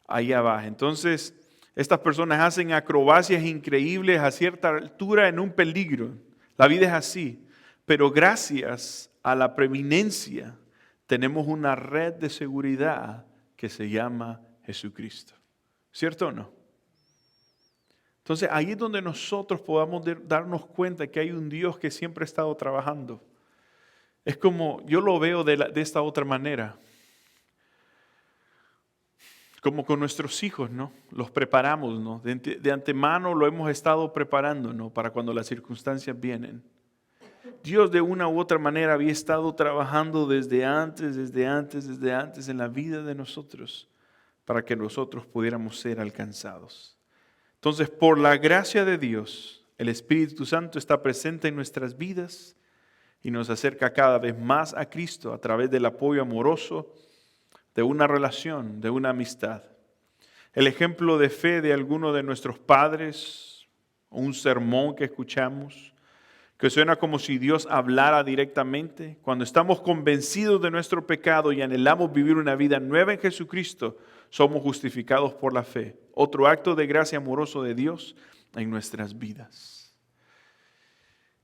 Ahí abajo. Entonces, estas personas hacen acrobacias increíbles a cierta altura en un peligro. La vida es así. Pero gracias a la preeminencia, tenemos una red de seguridad que se llama Jesucristo. ¿Cierto o no? Entonces, ahí es donde nosotros podamos darnos cuenta que hay un Dios que siempre ha estado trabajando. Es como, yo lo veo de esta otra manera. Como con nuestros hijos, ¿no? Los preparamos, ¿no? De antemano lo hemos estado preparando, ¿no? Para cuando las circunstancias vienen. Dios de una u otra manera había estado trabajando desde antes en la vida de nosotros, para que nosotros pudiéramos ser alcanzados. Entonces, por la gracia de Dios, el Espíritu Santo está presente en nuestras vidas y nos acerca cada vez más a Cristo a través del apoyo amoroso de una relación, de una amistad. El ejemplo de fe de alguno de nuestros padres, un sermón que escuchamos, que suena como si Dios hablara directamente. Cuando estamos convencidos de nuestro pecado y anhelamos vivir una vida nueva en Jesucristo, somos justificados por la fe. Otro acto de gracia amoroso de Dios en nuestras vidas.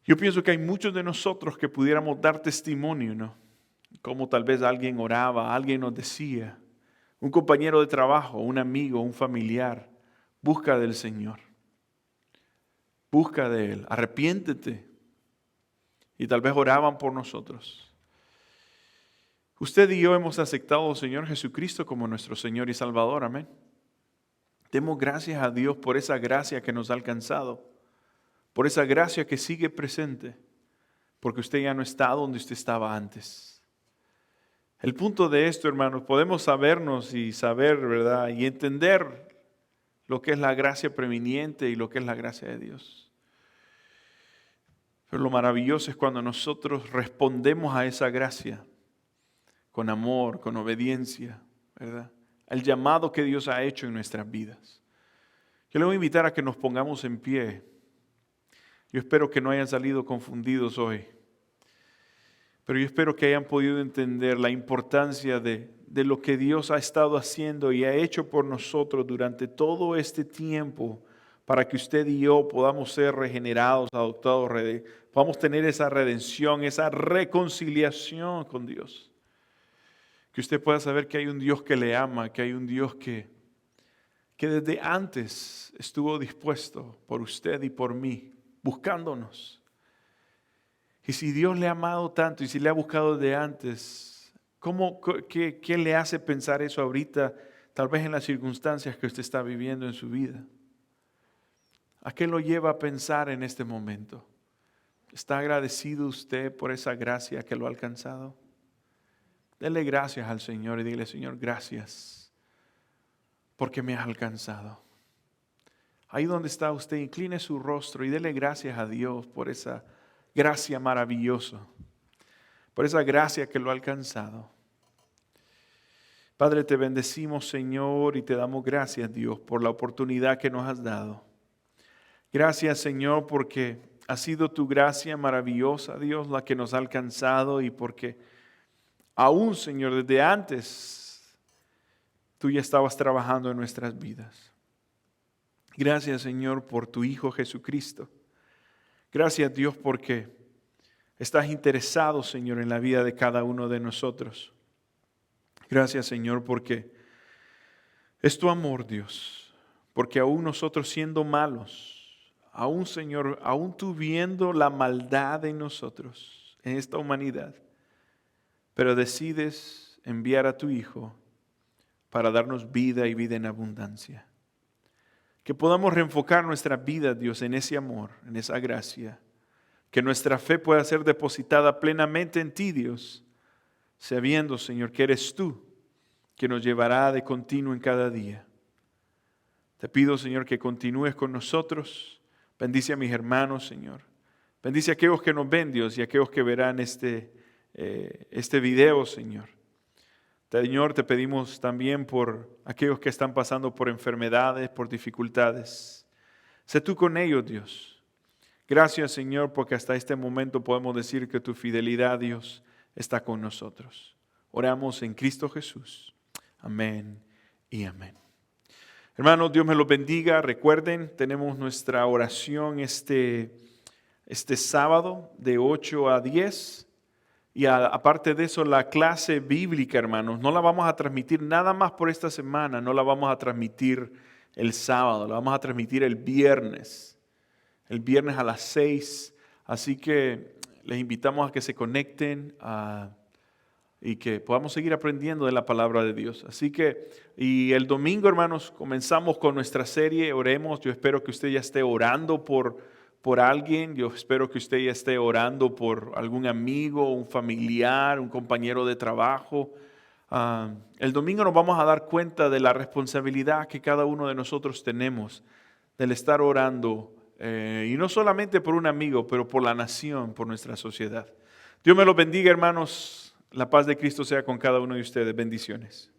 Yo pienso que hay muchos de nosotros que pudiéramos dar testimonio, ¿no? Como tal vez alguien oraba, alguien nos decía, un compañero de trabajo, un amigo, un familiar, busca del Señor. Busca de Él, arrepiéntete. Y tal vez oraban por nosotros. Usted y yo hemos aceptado al Señor Jesucristo como nuestro Señor y Salvador, amén. Demos gracias a Dios por esa gracia que nos ha alcanzado, por esa gracia que sigue presente, porque usted ya no está donde usted estaba antes. El punto de esto, hermanos, podemos sabernos y saber, ¿verdad? Y entender lo que es la gracia previniente y lo que es la gracia de Dios. Pero lo maravilloso es cuando nosotros respondemos a esa gracia con amor, con obediencia, ¿verdad? Al llamado que Dios ha hecho en nuestras vidas. Yo le voy a invitar a que nos pongamos en pie. Yo espero que no hayan salido confundidos hoy. Pero yo espero que hayan podido entender la importancia de lo que Dios ha estado haciendo y ha hecho por nosotros durante todo este tiempo, para que usted y yo podamos ser regenerados, adoptados, podamos tener esa redención, esa reconciliación con Dios. Que usted pueda saber que hay un Dios que le ama, que hay un Dios que desde antes estuvo dispuesto por usted y por mí, buscándonos. Y si Dios le ha amado tanto y si le ha buscado desde antes, ¿qué le hace pensar eso ahorita, tal vez en las circunstancias que usted está viviendo en su vida? ¿A qué lo lleva a pensar en este momento? ¿Está agradecido usted por esa gracia que lo ha alcanzado? Dele gracias al Señor y dile, Señor, gracias porque me has alcanzado. Ahí donde está usted, incline su rostro y dele gracias a Dios por esa gracia maravillosa. por esa gracia que lo ha alcanzado. Padre, te bendecimos, Señor, y te damos gracias, Dios, por la oportunidad que nos has dado. Gracias, Señor, porque ha sido tu gracia maravillosa, Dios, la que nos ha alcanzado y porque aún, Señor, desde antes tú ya estabas trabajando en nuestras vidas. Gracias, Señor, por tu Hijo Jesucristo. Gracias, Dios, porque estás interesado, Señor, en la vida de cada uno de nosotros. Gracias, Señor, porque es tu amor, Dios, porque aún nosotros siendo malos, aún, Señor, aún tú viendo la maldad en nosotros, en esta humanidad, pero decides enviar a tu Hijo para darnos vida y vida en abundancia. Que podamos reenfocar nuestra vida, Dios, en ese amor, en esa gracia. Que nuestra fe pueda ser depositada plenamente en ti, Dios, sabiendo, Señor, que eres tú que nos llevará de continuo en cada día. Te pido, Señor, que continúes con nosotros. Bendice a mis hermanos, Señor. Bendice a aquellos que nos ven, Dios, y a aquellos que verán este video, Señor. Señor, te pedimos también por aquellos que están pasando por enfermedades, por dificultades. Sé tú con ellos, Dios. Gracias, Señor, porque hasta este momento podemos decir que tu fidelidad, Dios, está con nosotros. Oramos en Cristo Jesús. Amén y amén. Hermanos, Dios me los bendiga. Recuerden, tenemos nuestra oración este sábado de 8 a 10. Y aparte de eso, la clase bíblica, hermanos, no la vamos a transmitir nada más por esta semana. No la vamos a transmitir el sábado, la vamos a transmitir el viernes. El viernes a las 6. Así que les invitamos a que se conecten y que podamos seguir aprendiendo de la palabra de Dios. Así que, y el domingo, hermanos, comenzamos con nuestra serie, oremos. Yo espero que usted ya esté orando por alguien. Yo espero que usted ya esté orando por algún amigo, un familiar, un compañero de trabajo. El domingo nos vamos a dar cuenta de la responsabilidad que cada uno de nosotros tenemos del estar orando, y no solamente por un amigo, pero por la nación, por nuestra sociedad. Dios me los bendiga, hermanos. La paz de Cristo sea con cada uno de ustedes. Bendiciones.